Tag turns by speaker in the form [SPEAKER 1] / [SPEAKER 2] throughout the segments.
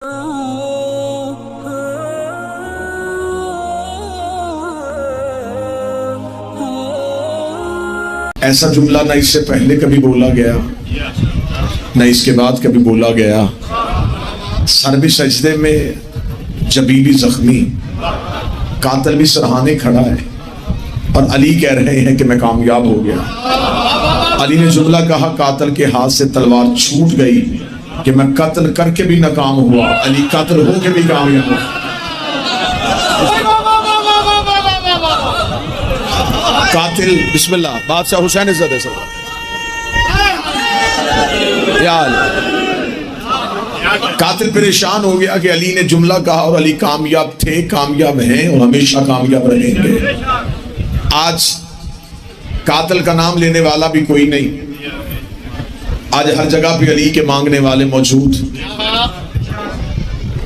[SPEAKER 1] ऐसा जुमला न इससे पहले कभी बोला गया न इसके बाद कभी बोला गया। सर भी सजदे में, जबी भी जख्मी, कातिल भी सरहाने खड़ा है और अली कह रहे हैं कि मैं कामयाब हो गया। अली ने जुमला कहा, कातिल के हाथ से तलवार छूट गई कि मैं कत्ल करके भी नाकाम हुआ, अली कत्ल हो के भी कामयाब हुआ। कातिल बिस्मिल्लाह बादशाह हुसैन इज्जत है सब यार। कातिल परेशान हो गया कि अली ने जुमला कहा और अली कामयाब थे, कामयाब हैं और हमेशा कामयाब रहेंगे। आज कातिल का नाम लेने वाला भी कोई नहीं, आज हर जगह पे अली के मांगने वाले मौजूद।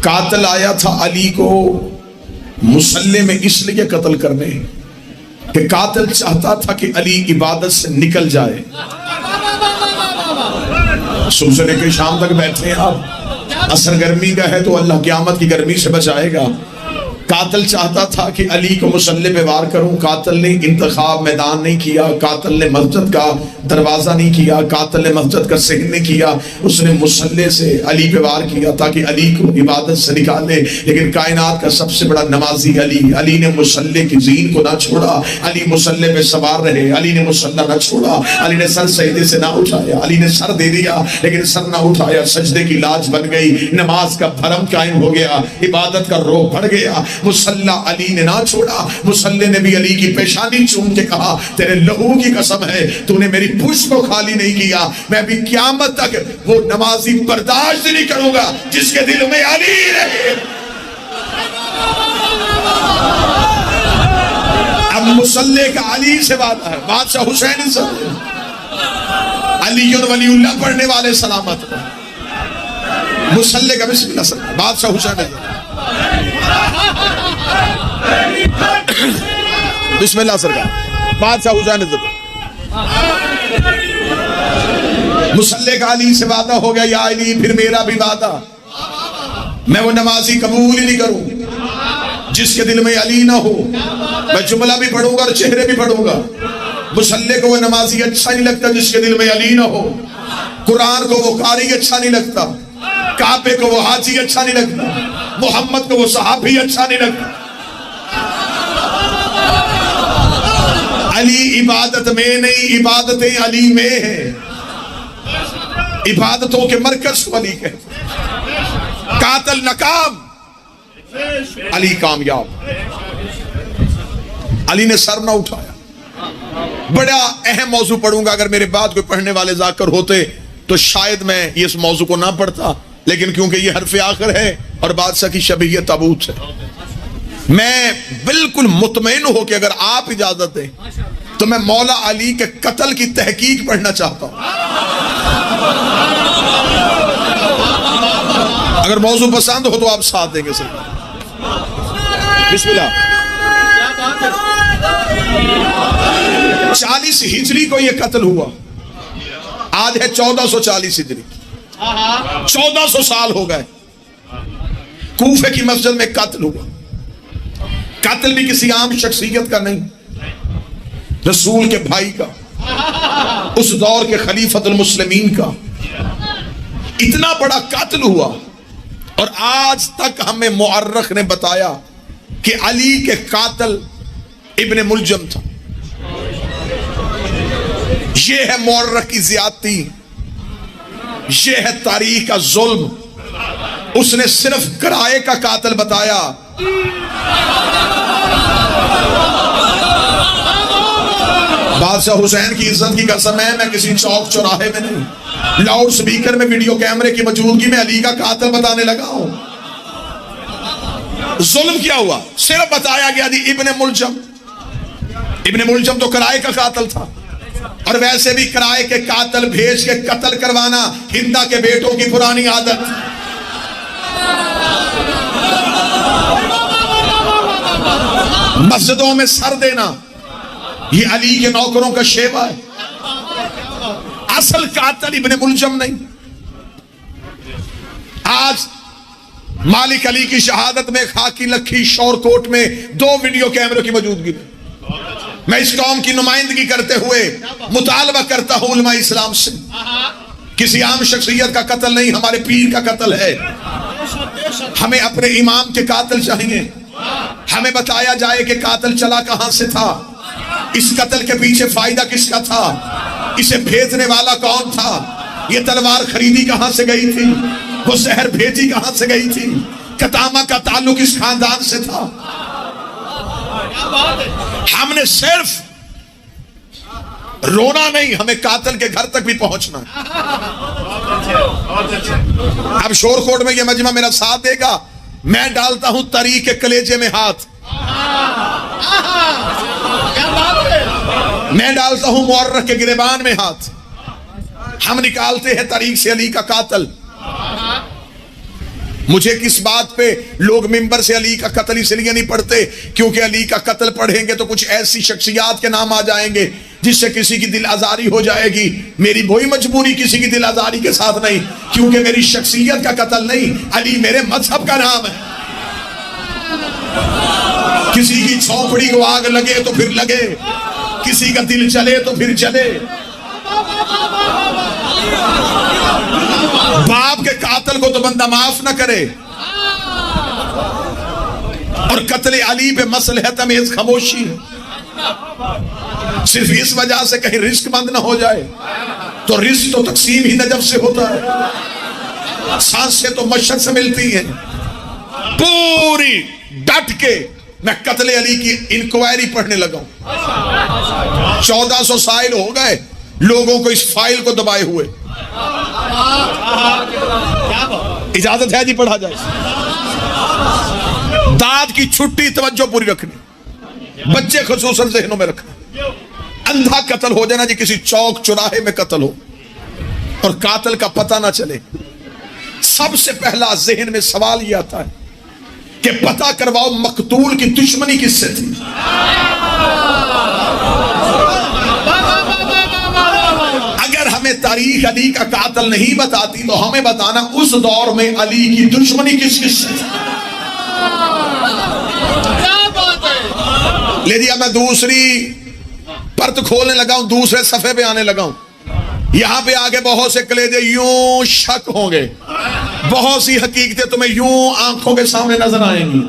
[SPEAKER 1] कातिल आया था अली को मुसल्ले में इसलिए कत्ल करने कि कातिल चाहता था कि अली इबादत से निकल जाए। सुबह से लेकर शाम तक बैठे आप, असर गर्मी का है तो अल्लाह क़यामत की गर्मी से बचाएगा। कातिल चाहता था कि अली को मुसल्ले पे वार करूं। कातिल ने इंतखाब मैदान नहीं किया, कातिल ने मस्जिद का दरवाजा नहीं किया, कातिल ने मस्जिद का सहन नहीं किया, उसने मुसल्ले से अली पे वार किया ताकि अली को इबादत से निकाले। लेकिन कायनात का सबसे बड़ा नमाजी अली, अली ने मुसल्ले की जीन को ना छोड़ा, अली मुसल्ले पे सवार रहे, अली ने मुसल्ला ना छोड़ा, अली ने सर सजदे से ना उठाया, अली ने सर दे दिया लेकिन सर ना उठाया। सजदे की लाज बन गई, नमाज का भरम कायम हो गया, इबादत का रोग बढ़ गया। मुसल्ला अली ने ना छोड़ा, मुसल्ले ने भी अली की पेशानी चूम के कहा, तेरे लहू की कसम है तूने मेरी पुष्प को खाली नहीं किया, मैं भी क़यामत तक वो नमाजी बर्दाश्त नहीं करूंगा जिसके दिल में अली रहे। अब मुसल्ले का अली से वादा है, बादशाह हुसैन से अली वलीउल्लाह पढ़ने वाले सलामत, मुसल्ले का बिस्मिल्लाह बादशाह हुसैन बिस्मिल्लाह सरकार बादशाह हुसैन मुसल्ले का अली से वादा हो गया। या अली फिर मेरा भी वादा, मैं वो नमाजी कबूल ही नहीं करूं जिसके दिल में अली ना हो। मैं जुमला भी पढ़ूंगा और चेहरे भी पढ़ूंगा। मुसल्ले को वो नमाजी अच्छा नहीं लगता जिसके दिल में अली ना हो, कुरान को वो कारी अच्छा नहीं लगता, काबे को वो हाजी अच्छा नहीं लगता, मोहम्मद को वो सहाबी अच्छा नहीं लगता। अली इबादत में नहीं, इबादतें अली में है। इबादतों के मरकज को अली कहते। कातिल नाकाम, अली कामयाब। अली ने सर ना उठाया। बड़ा अहम मौजू पढ़ूंगा, अगर मेरे बाद कोई पढ़ने वाले जाकर होते तो शायद मैं ये इस मौजू को ना पढ़ता, लेकिन क्योंकि ये हरफ आखिर है और बादशाह की शबीयत ताबूत है, मैं बिल्कुल मुतमईन हो कि अगर आप इजाजत दें तो मैं मौला अली के कत्ल की तहकीक पढ़ना चाहता हूं। अगर मौजू पसंद हो तो आप साथ देंगे सर। बिस्मिल्लाह। 40 हिजरी को यह कत्ल हुआ, आज है 1440 हिजरी, 1400 साल हो गए। कूफे की मस्जिद में कत्ल हुआ। कत्ल भी किसी आम शख्सियत का नहीं, रसूल के भाई का, उस दौर के खलीफतुल मुस्लिमीन का। इतना बड़ा कत्ल हुआ और आज तक हमें मुअर्रिख ने बताया कि अली के कातिल इब्ने मुलजम था। यह है मुअर्रिख की ज्यादती, यह है तारीख का जुल्म। उसने सिर्फ किराए का कातिल बताया। बादशाह हुसैन की इज्जत की कसम है, मैं किसी चौक चौराहे में नहीं, लाउड स्पीकर में वीडियो कैमरे की मौजूदगी में अली का कातिल बताने लगा हूं। जुल्म क्या हुआ, सिर्फ बताया गया जी इब्ने मुलजम। इब्ने मुलजम तो किराए का कातिल था, और वैसे भी किराए के कातिल भेज के कत्ल करवाना हिंदा के बेटों की पुरानी आदत। मस्जिदों में सर देना ये अली के नौकरों का शेवा है। असल कातिल इब्ने मुलजम नहीं। आज मालिक अली की शहादत में खाकी लखी शौरकोट में 2 वीडियो कैमरों की मौजूदगी में मैं इस कौम की नुमाइंदगी करते हुए मुतालबा करता हूं उलमा इस्लाम से, किसी आम शख्सियत का कत्ल नहीं, हमारे पीर का कत्ल है। हमें अपने इमाम के कातिल चाहिए। हमें बताया जाए कि कातिल चला कहां से था, इस कत्ल के पीछे फायदा किसका था, इसे भेजने वाला कौन था, ये तलवार खरीदी कहां से गई थी, वो जहर भेजी कहां से गई थी, कतामा का ताल्लुक इस खानदान से था। हमने सिर्फ रोना नहीं, हमें कातिल के घर तक भी पहुंचना है। अब शोरकोट में ये मजमा मेरा साथ देगा, मैं डालता हूं तरीक के कलेजे में हाथ, मैं डालता हूं मुअर्रख के गिरेबान में हाथ। हम निकालते हैं तरीक से अली का कातिल। मुझे किस बात पे लोग मिंबर से अली का कत्ल इसलिए नहीं पढ़ते क्योंकि अली का कत्ल पढ़ेंगे तो कुछ ऐसी शख्सियात के नाम आ जाएंगे जिससे किसी की दिल आजारी हो जाएगी। मेरी कोई मजबूरी किसी की दिल आजारी के साथ नहीं, क्योंकि मेरी शख्सियत का कत्ल नहीं, अली मेरे मजहब का नाम है। किसी की झोपड़ी को आग लगे तो फिर लगे, किसी का दिल चले तो फिर चले। बाप के कातिल को तो बंदा माफ न करे, और कत्ले अली पे मसलहत तमेज खामोशी है। सिर्फ इस वजह से कहीं रिस्क बंद ना हो जाए, तो रिस्क तो तकसीम ही नजफ से होता है, सांसें तो मशहद से मिलती हैं। पूरी डट के मैं कत्ले अली की इंक्वायरी पढ़ने लगा। 1400 साइल हो गए लोगों को इस फाइल को दबाए हुए। इजाजत है जी पढ़ा जाए। दाद की छुट्टी तवज्जो पूरी रखनी, बच्चे खुसूसन ज़हनों में रखना। अंधा कत्ल हो जाना जी, किसी चौक चौराहे में कत्ल हो और कातिल का पता ना चले, सबसे पहला जहन में सवाल यह आता है कि पता करवाओ मकतूल की दुश्मनी किससे थी। अगर हमें तारीख अली का कातिल नहीं बताती तो हमें बताना उस दौर में अली की दुश्मनी किस किससे थी। ले दिया, मैं दूसरी परत खोलने लगा हूं, दूसरे सफे पे आने लगा हूं। यहां पे आगे बहुत से कलेजे यूं शक होंगे, बहुत सी हकीकतें तुम्हें यूं आंखों के सामने नजर आएंगी।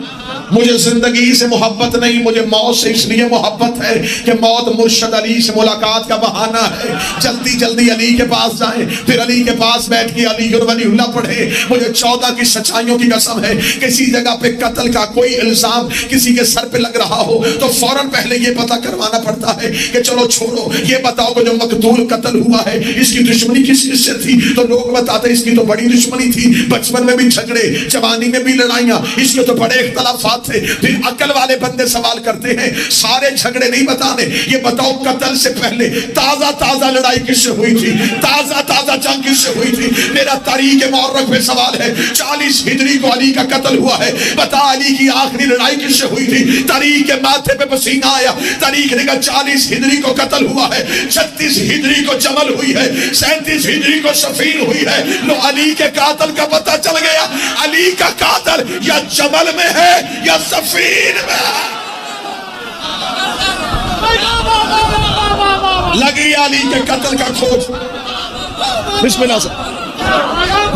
[SPEAKER 1] मुझे जिंदगी से मोहब्बत नहीं, मुझे मौत से इसलिए मोहब्बत है कि मौत मुर्शद अली से मुलाकात का बहाना है। जल्दी जल्दी अली के पास जाएं, फिर अली के पास बैठ के अली और वलीउल्लाह पढ़े। मुझे 14 की सच्चाइयों की कसम है, किसी जगह पे कत्ल का कोई इल्जाम किसी के सर पे लग रहा हो तो फौरन पहले ये पता करवाना पड़ता है कि चलो छोड़ो, ये बताओ कि जो मकतूल कत्ल हुआ है इसकी दुश्मनी किस किससे थी। तो लोग बताते इसकी तो बड़ी दुश्मनी थी, बचपन में भी झगड़े, जवानी में भी लड़ाइयां, इसके तो बड़े इख्तलाफात थे। फिर अकल वाले बंदे सवाल करते हैं, सारे झगड़े नहीं बताने, ये बताओ कत्ल से पहले ताजा ताजा लड़ाई किससे हुई थी, ताजा ताजा जंग किससे हुई थी। मेरा तारीख मुअर्रख पे सवाल है, 40 हिजरी को अली का कत्ल हुआ है, बता अली की आखिरी लड़ाई किससे हुई थी। तारीख के माथे पे पसीना आया, तारीख ने कहा 40 हिजरी को कत्ल हुआ है, 36 हिजरी को जमल हुई है, 37 हिजरी को सफीन हुई है। लो अली के कातिल का पता चल गया, अली का कातिल या जमल में है या सफीन में। लगी अली के कत्ल का खोज। बिस्मिल्लाह से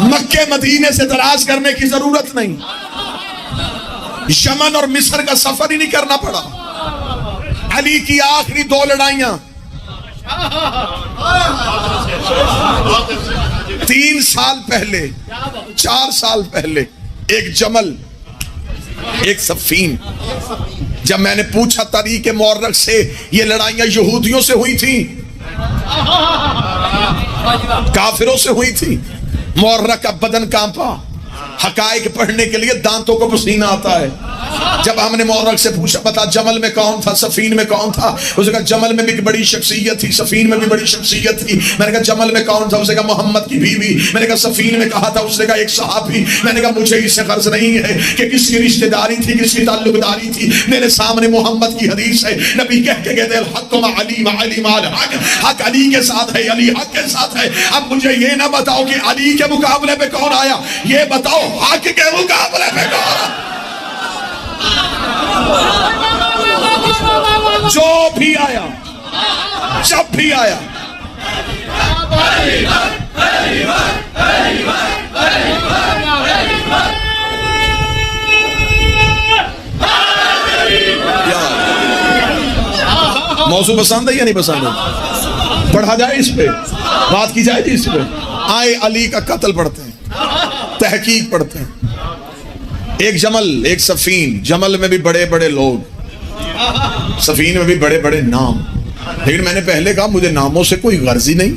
[SPEAKER 1] मक्के मदीने से तलाश करने की जरूरत नहीं, यमन और मिस्र का सफर ही नहीं करना पड़ा। अली की आखिरी 2 लड़ाइयां 3 साल पहले, 4 साल पहले, एक जमल एक सफीन। जब मैंने पूछा तारीख मुअर्रख से ये लड़ाइयां यहूदियों से हुई थी, काफिरों से हुई थी, मुअर्रख का बदन कांपा। हकाइक पढ़ने के लिए दांतों को पसीना आता है। जब हमने मोहरक से पूछा बता जमल में कौन था, सफीन में कौन था, उसने कहा जमल में भी एक बड़ी शख्सियत थी, सफीन में भी बड़ी शख्सियत थी। मैंने कहा जमल में कौन था, उसने कहा मोहम्मद की बीवी। मैंने कहा सफीन में कहा था, उसने कहा एक सहाबी। मैंने कहा मुझे इससे गर्ज नहीं है कि किसकी रिश्तेदारी थी, किसकी ताल्लुकदारी थी, मेरे सामने मोहम्मद की हदीस है। नबी कह के कहते हक अली अली माल हक, हक अली के साथ है, अली हक के साथ है। अब मुझे ये ना बताओ कि अली के मुकाबले पे कौन आया, ये बताओ हक के मुकाबले पे कौन। जो भी आया, जब भी आया, मौजू पसंद है या नहीं पसंद है? पढ़ा जाए इस पे, बात की जाए इस पे। आए अली का कत्ल पढ़ते हैं, तहकीक पढ़ते हैं। एक जमल, एक सफीन। जमल में भी बड़े बड़े लोग, सफीन में भी बड़े बड़े नाम। लेकिन मैंने पहले कहा मुझे नामों से कोई गर्ज ही नहीं,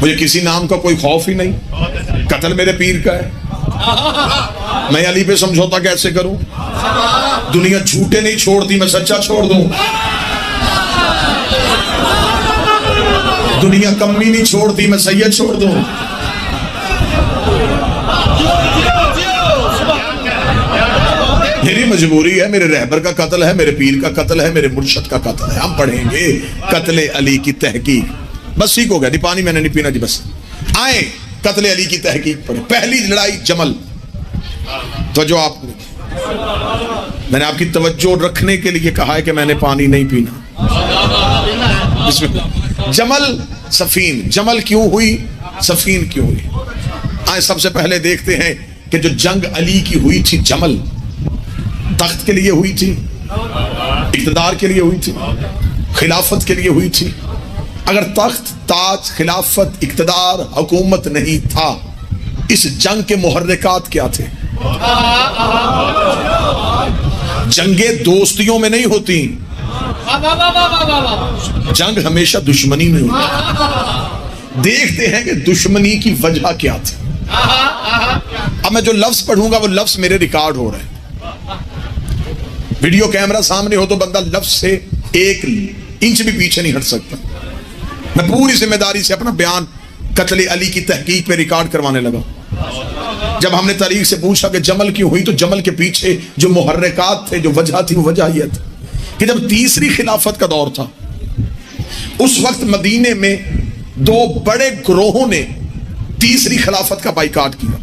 [SPEAKER 1] मुझे किसी नाम का कोई खौफ ही नहीं। कत्ल मेरे पीर का है, मैं अली पे समझौता कैसे करूं? दुनिया झूठे नहीं छोड़ती, मैं सच्चा छोड़ दूं। दुनिया कमी नहीं छोड़ती, मैं सैयद छोड़ दूं। मेरी मजबूरी है, मेरे रहबर का कत्ल है, मेरे पीर का कत्ल है, मेरे मुर्शद का कत्ल है। हम पढ़ेंगे कत्ले अली की तहकीक। बस ठीक हो गया जी, पानी मैंने नहीं पीना जी। बस आए कत्ले अली की तहकीक पढ़े। पहली लड़ाई जमल। तो जो आप, मैंने आपकी तवज्जो रखने के लिए कहा है कि मैंने पानी नहीं पीना। जमल सफीन। जमल क्यों हुई, सफीन क्यों हुई? आए सबसे पहले देखते हैं कि जो जंग अली की हुई थी जमल, तख्त के लिए हुई थी, इक़्तिदार के लिए हुई थी, खिलाफत के लिए हुई थी। अगर तख्त, ताज, खिलाफत, इक़्तिदार, हुकूमत नहीं था, इस जंग के मुहर्रिकात क्या थे? जंगे दोस्तियों में नहीं होती, जंग हमेशा दुश्मनी में होती। देखते हैं कि दुश्मनी की वजह क्या थी। अब मैं जो लफ्ज पढ़ूंगा वो लफ्ज मेरे रिकॉर्ड हो रहे हैं। वीडियो कैमरा सामने हो तो बंदा लफ्ज से एक इंच भी पीछे नहीं हट सकता। मैं पूरी जिम्मेदारी से अपना बयान कत्ले अली की तहकीक पे रिकॉर्ड करवाने लगा। जब हमने तारीख से पूछा कि जमल क्यों हुई, तो जमल के पीछे जो मुहर्रिकात थे, जो वजह थी, वो वजह यह थी कि जब तीसरी खिलाफत का दौर था, उस वक्त मदीने में दो बड़े ग्रोहों ने तीसरी खिलाफत का बाइकाट किया।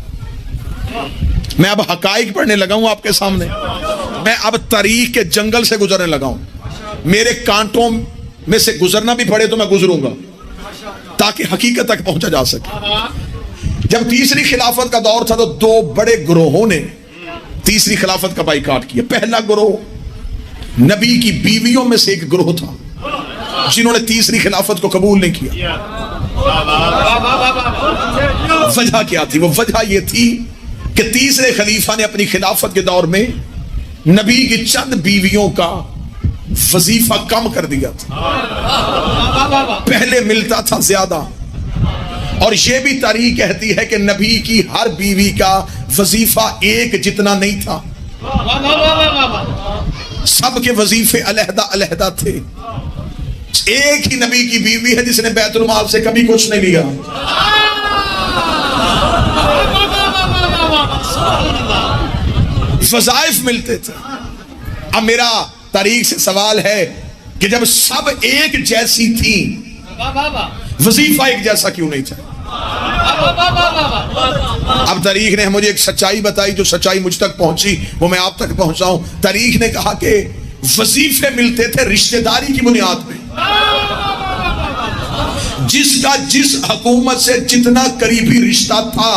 [SPEAKER 1] मैं अब हकाइक पढ़ने लगा हूं आपके सामने। मैं अब तारीख के जंगल से गुजरने लगा हूं। मेरे कांटों में से गुजरना भी पड़े तो मैं गुजरूंगा, ताकि हकीकत तक पहुंचा जा सके। जब तीसरी खिलाफत का दौर था तो दो बड़े ग्रोहों ने तीसरी खिलाफत का बाइकाट किया। पहला ग्रोह नबी की बीवियों में से एक ग्रोह था, जिन्होंने तीसरी खिलाफत को कबूल नहीं किया। वजह क्या थी? वो वजह यह थी कि तीसरे खलीफा ने अपनी खिलाफत के दौर में नबी की चंद बीवियों का वजीफा कम कर दिया था। पहले मिलता था ज्यादा, और यह भी तारीख कहती है कि नबी की हर बीवी का वजीफा एक जितना नहीं था। सबके वजीफे अलहदा अलहदा थे। एक ही नबी की बीवी है जिसने बैतुल माल से कभी कुछ नहीं लिया। वज़ाइफ मिलते थे। अब मेरा तारीख से सवाल है कि जब सब एक जैसी थी, वजीफा एक जैसा क्यों नहीं था? अब तारीख ने मुझे एक सच्चाई बताई, जो सच्चाई मुझ तक पहुंची वो मैं आप तक पहुंचाऊं। तारीख ने कहा कि वजीफे मिलते थे रिश्तेदारी की बुनियाद पे। जिसका जिस हुकूमत से जितना करीबी रिश्ता था,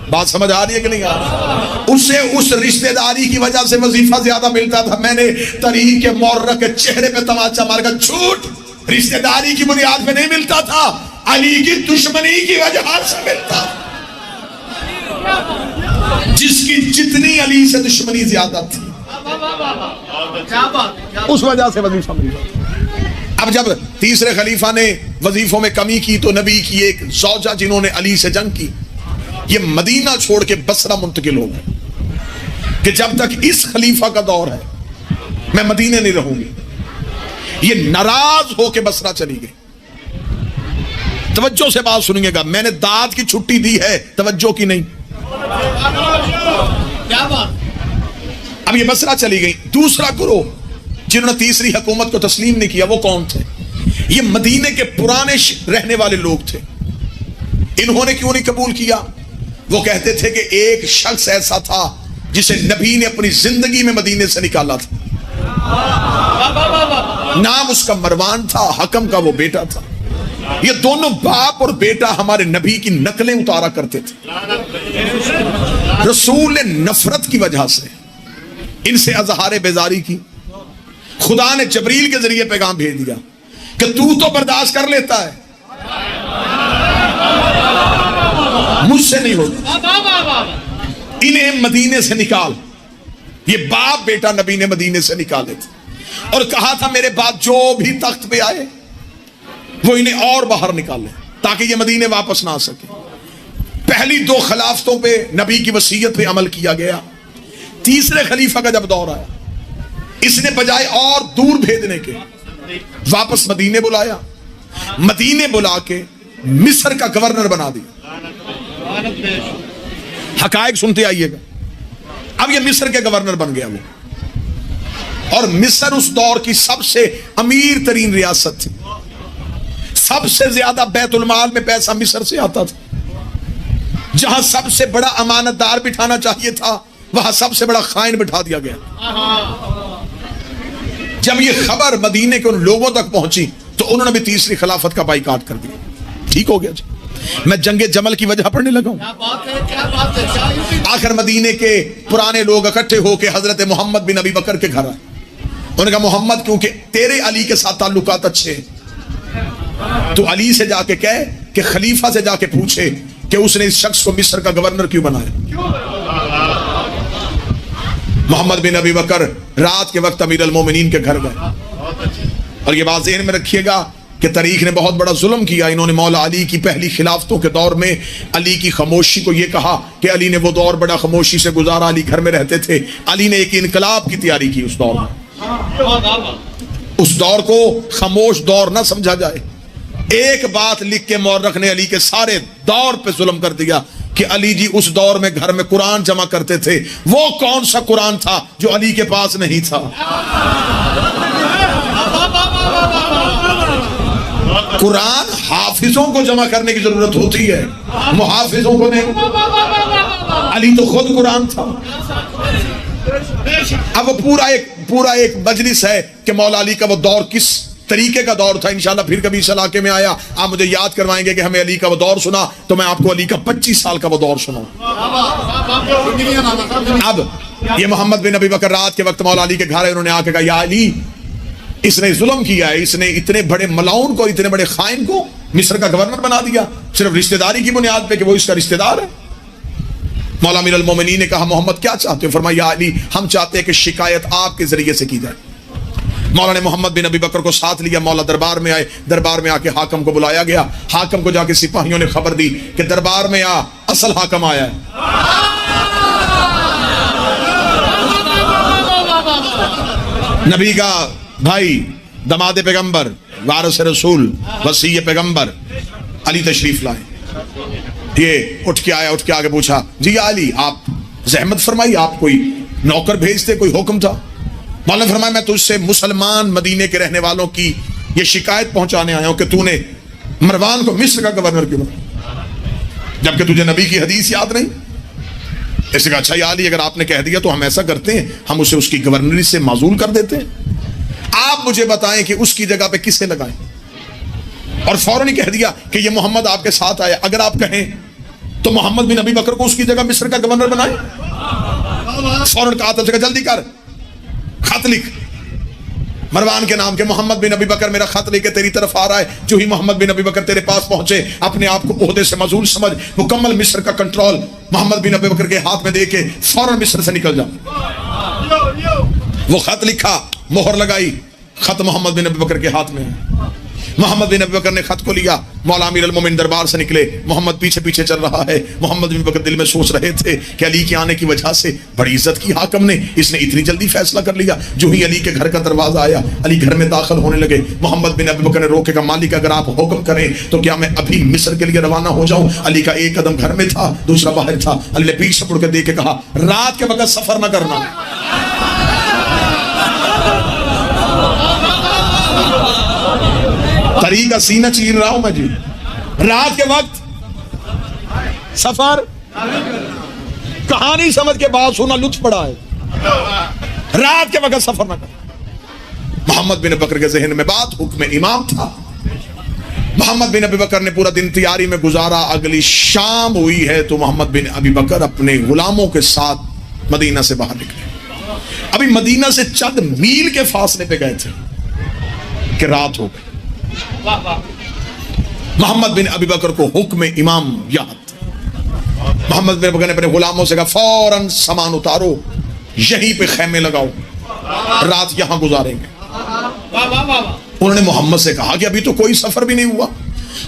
[SPEAKER 1] बात समझ आ रही है कि नहीं आ रही, उसे उस रिश्तेदारी की वजह से वजीफा ज्यादा मिलता था। मैंने तारीख के मौर्रख के चेहरे पे तमाचा मार कर, झूठ, रिश्तेदारी की बुनियाद पे नहीं मिलता था, अली की दुश्मनी की वजह से मिलता। जिसकी जितनी अली से दुश्मनी ज्यादा थी, उस वजह से वजीफा मिलता। अब जब तीसरे खलीफा ने वजीफों में कमी की तो नबी की एक ज़ौजा जिन्होंने अली से जंग की, ये मदीना छोड़ के बसरा मुंतकिल हो गए। कि जब तक इस खलीफा का दौर है मैं मदीने नहीं रहूंगी। ये नाराज होकर बसरा चली गई। तवज्जो से बात सुनिएगा, मैंने दाद की छुट्टी दी है, तवज्जो की नहीं।
[SPEAKER 2] क्या बात।
[SPEAKER 1] अब ये बसरा चली गई। दूसरा ग्रोह जिन्होंने तीसरी हुकूमत को तस्लीम नहीं किया वो कौन थे? ये मदीने के पुराने रहने वाले लोग थे। इन्होंने क्यों नहीं कबूल किया? वो कहते थे कि एक शख्स ऐसा था जिसे नबी ने अपनी जिंदगी में मदीने से निकाला था। नाम उसका मरवान था, हकम का वो बेटा था। ये दोनों बाप और बेटा हमारे नबी की नकलें उतारा करते थे। रसूल ने नफरत की वजह से इनसे अजहार बेजारी की। खुदा ने जबरील के जरिए पैगाम भेज दिया कि तू तो बर्दाश्त कर लेता है, मुझसे नहीं होता, इन्हें मदीने से निकाल। ये बाप बेटा नबी ने मदीने से निकाले थे और कहा था मेरे बाद जो भी तख्त पे आए वो इन्हें और बाहर निकाले ताकि ये मदीने वापस ना आ सके। पहली दो खिलाफतों पे नबी की वसीयत पे अमल किया गया। तीसरे खलीफा का जब दौर आया, इसने बजाय और दूर भेजने के वापस मदीने बुलाया। मदीने बुला के मिस्र का गवर्नर बना दिया। हकायक सुनते आइएगा। अब ये मिस्र के गवर्नर बन गया वो, और मिस्र उस दौर की सबसे अमीर तरीन रियासत थी। सबसे ज्यादा बैतुल माल में पैसा मिस्र से आता था। जहां सबसे बड़ा अमानतदार बिठाना चाहिए था वहां सबसे बड़ा खाइन बिठा दिया गया। जब ये खबर मदीने के उन लोगों तक पहुंची तो उन्होंने भी तीसरी खिलाफत का बाइकाट कर दिया। ठीक हो गया जी। मैं जंगे जमल की वजह पढ़ने लगा हूं।
[SPEAKER 2] क्या बात है, क्या बात है।
[SPEAKER 1] आखिर मदीने के पुराने लोग इकट्ठे होकर हजरत मोहम्मद बिन अबी बकर के घर आए। उन्होंने कहा मोहम्मद क्योंकि तेरे अली के साथ ताल्लुकात अच्छे, तो अली से जाके कह कि खलीफा से जाके पूछे कि उसने इस शख्स को मिस्र का गवर्नर क्यों बनाया। मोहम्मद बिन अबी बकर रात के वक्त अमीर अल मोमिनीन के घर गए। और ये बात ज़हन में रखिएगा कि तारीख ने बहुत बड़ा जुल्म किया। इन्होंने मौला अली की पहली खिलाफतों के दौर में अली की खामोशी को ये कहा कि अली ने वो दौर बड़ा खामोशी से गुजारा, अली घर में रहते थे। अली ने एक इनकलाब की तैयारी की उस दौर में। उस दौर को खामोश दौर ना समझा जाए। एक बात लिख के मौरख ने अली के सारे दौर पे जुल्म कर दिया कि अली जी उस दौर में घर में कुरान जमा करते थे। वो कौन सा कुरान था जो अली के पास नहीं था? कुरान हाफिजों को जमा करने की जरूरत होती है, मुहाफिजों को नहीं। अली तो खुद कुरान था। अब पूरा एक मजलिस है कि मौला अली का वो दौर किस तरीके का दौर था। इंशाल्लाह फिर कभी इस इलाके में आया आप मुझे याद करवाएंगे कि हमें अली का वो दौर सुना, तो मैं आपको अली का 25 साल का वो दौर सुनाऊं। अब ये मोहम्मद बिन अबी बकर रात के वक्त मौला अली के घर आए। उन्होंने आके कहा या अली, इसने जुल्म किया है, इसने इतने बड़े मलाउन को, इतने बड़े खाइन को मिस्र का गवर्नर बना दिया सिर्फ रिश्तेदारी की बुनियाद पे कि वो इसका रिश्तेदार है। मौला अमीर अल मोमिनीन ने कहा मोहम्मद क्या चाहते हो? फरमाया या अली, हम चाहते हैं कि शिकायत आपके जरिए से की जाए। मौला ने मोहम्मद बिन अबी बकर को साथ लिया। मौला दरबार में आए। दरबार में आके हाकम को बुलाया गया। हाकम को जाके सिपाहियों ने खबर दी कि दरबार में आ, असल हाकम आया है। नबी का भाई, दमाद पैगंबर, वारिस रसूल, वसी पैगंबर अली तशरीफ लाए। ये उठ के आया। उठ के आके पूछा जी या अली, आप जहमत फरमाई, आप कोई नौकर भेजते, कोई हुक्म था? मौला ने फरमाया मैं तुझसे मुसलमान मदीने के रहने वालों की ये शिकायत पहुंचाने आया हूं कि तूने मरवान को मिस्र का गवर्नर क्यों बनाया, जबकि तुझे नबी की हदीस याद नहीं। इसने कहा अच्छा या अली, अगर आपने कह दिया तो हम ऐसा करते हैं, हम उसे उसकी गवर्नरी से माजूल कर देते हैं। आप मुझे बताएं कि उसकी जगह पे किसे लगाएं। और फौरन ही कह दिया कि ये मोहम्मद आपके साथ आया, अगर आप कहें तो मोहम्मद बिन अबी बकर को उसकी जगह मिस्र का गवर्नर बनाए। फौरन कहा था जल्दी कर, खत लिख मरवान के नाम के, मोहम्मद बिन अबी बकर मेरा खत लेके तेरी तरफ आ रहा है। जो ही मोहम्मद बिन अबी बकर तेरे पास पहुंचे, अपने आप को ओहदे से मजूल समझ, मुकम्मल मिस्र का कंट्रोल मोहम्मद बिन अबी बकर के हाथ में देके फौरन मिस्र से निकल जा। वो खत लिखा, मोहर लगाई, खत मोहम्मद बिन अबी बकर के हाथ में है। मोहम्मद बिन अबी बकर ने खत को लिया, मौला अमीर अल मोमिन दरबार से निकले, मोहम्मद पीछे पीछे चल रहा है। मोहम्मद बिन बकर दिल में सोच रहे थे कि अली के आने की वजह से बड़ी इज्जत की हाकम ने, इसने इतनी जल्दी फैसला कर लिया। जो ही अली के घर का दरवाजा आया, अली घर में दाखिल होने लगे। मोहम्मद बिन अबी बकर ने रोके, का मालिक अगर आप हुक्म करें तो क्या मैं अभी मिस्र के लिए रवाना हो जाऊं? अली का एक कदम घर में था, दूसरा बाहर था। अली ने पीछे मुड़ के देख के कहा, रात के वक्त सफर न करना। तरीका सीना चीर रहा हूं मैं जी, रात के वक्त सफर। कहानी समझ के बाद सुना, लुत्फ पड़ा है। रात के वक्त सफर न कर। मोहम्मद बिन बकर के जहन में बात हुक्म इमाम था। मोहम्मद बिन अबी बकर ने पूरा दिन तैयारी में गुजारा। अगली शाम हुई है तो मोहम्मद बिन अबी बकर अपने गुलामों के साथ मदीना से बाहर निकले। अभी मदीना से चंद मील के फासले पे गए थे कि रात हो गई। मोहम्मद बिन अबी बकर को हुक्म इमाम याद। मोहम्मद बिन बकर ने अपने गुलामों से कहा, फौरन सामान उतारो, यहीं पे खैमे लगाओ, रात यहां गुजारेंगे। उन्होंने मोहम्मद से कहा कि अभी तो कोई सफर भी नहीं हुआ,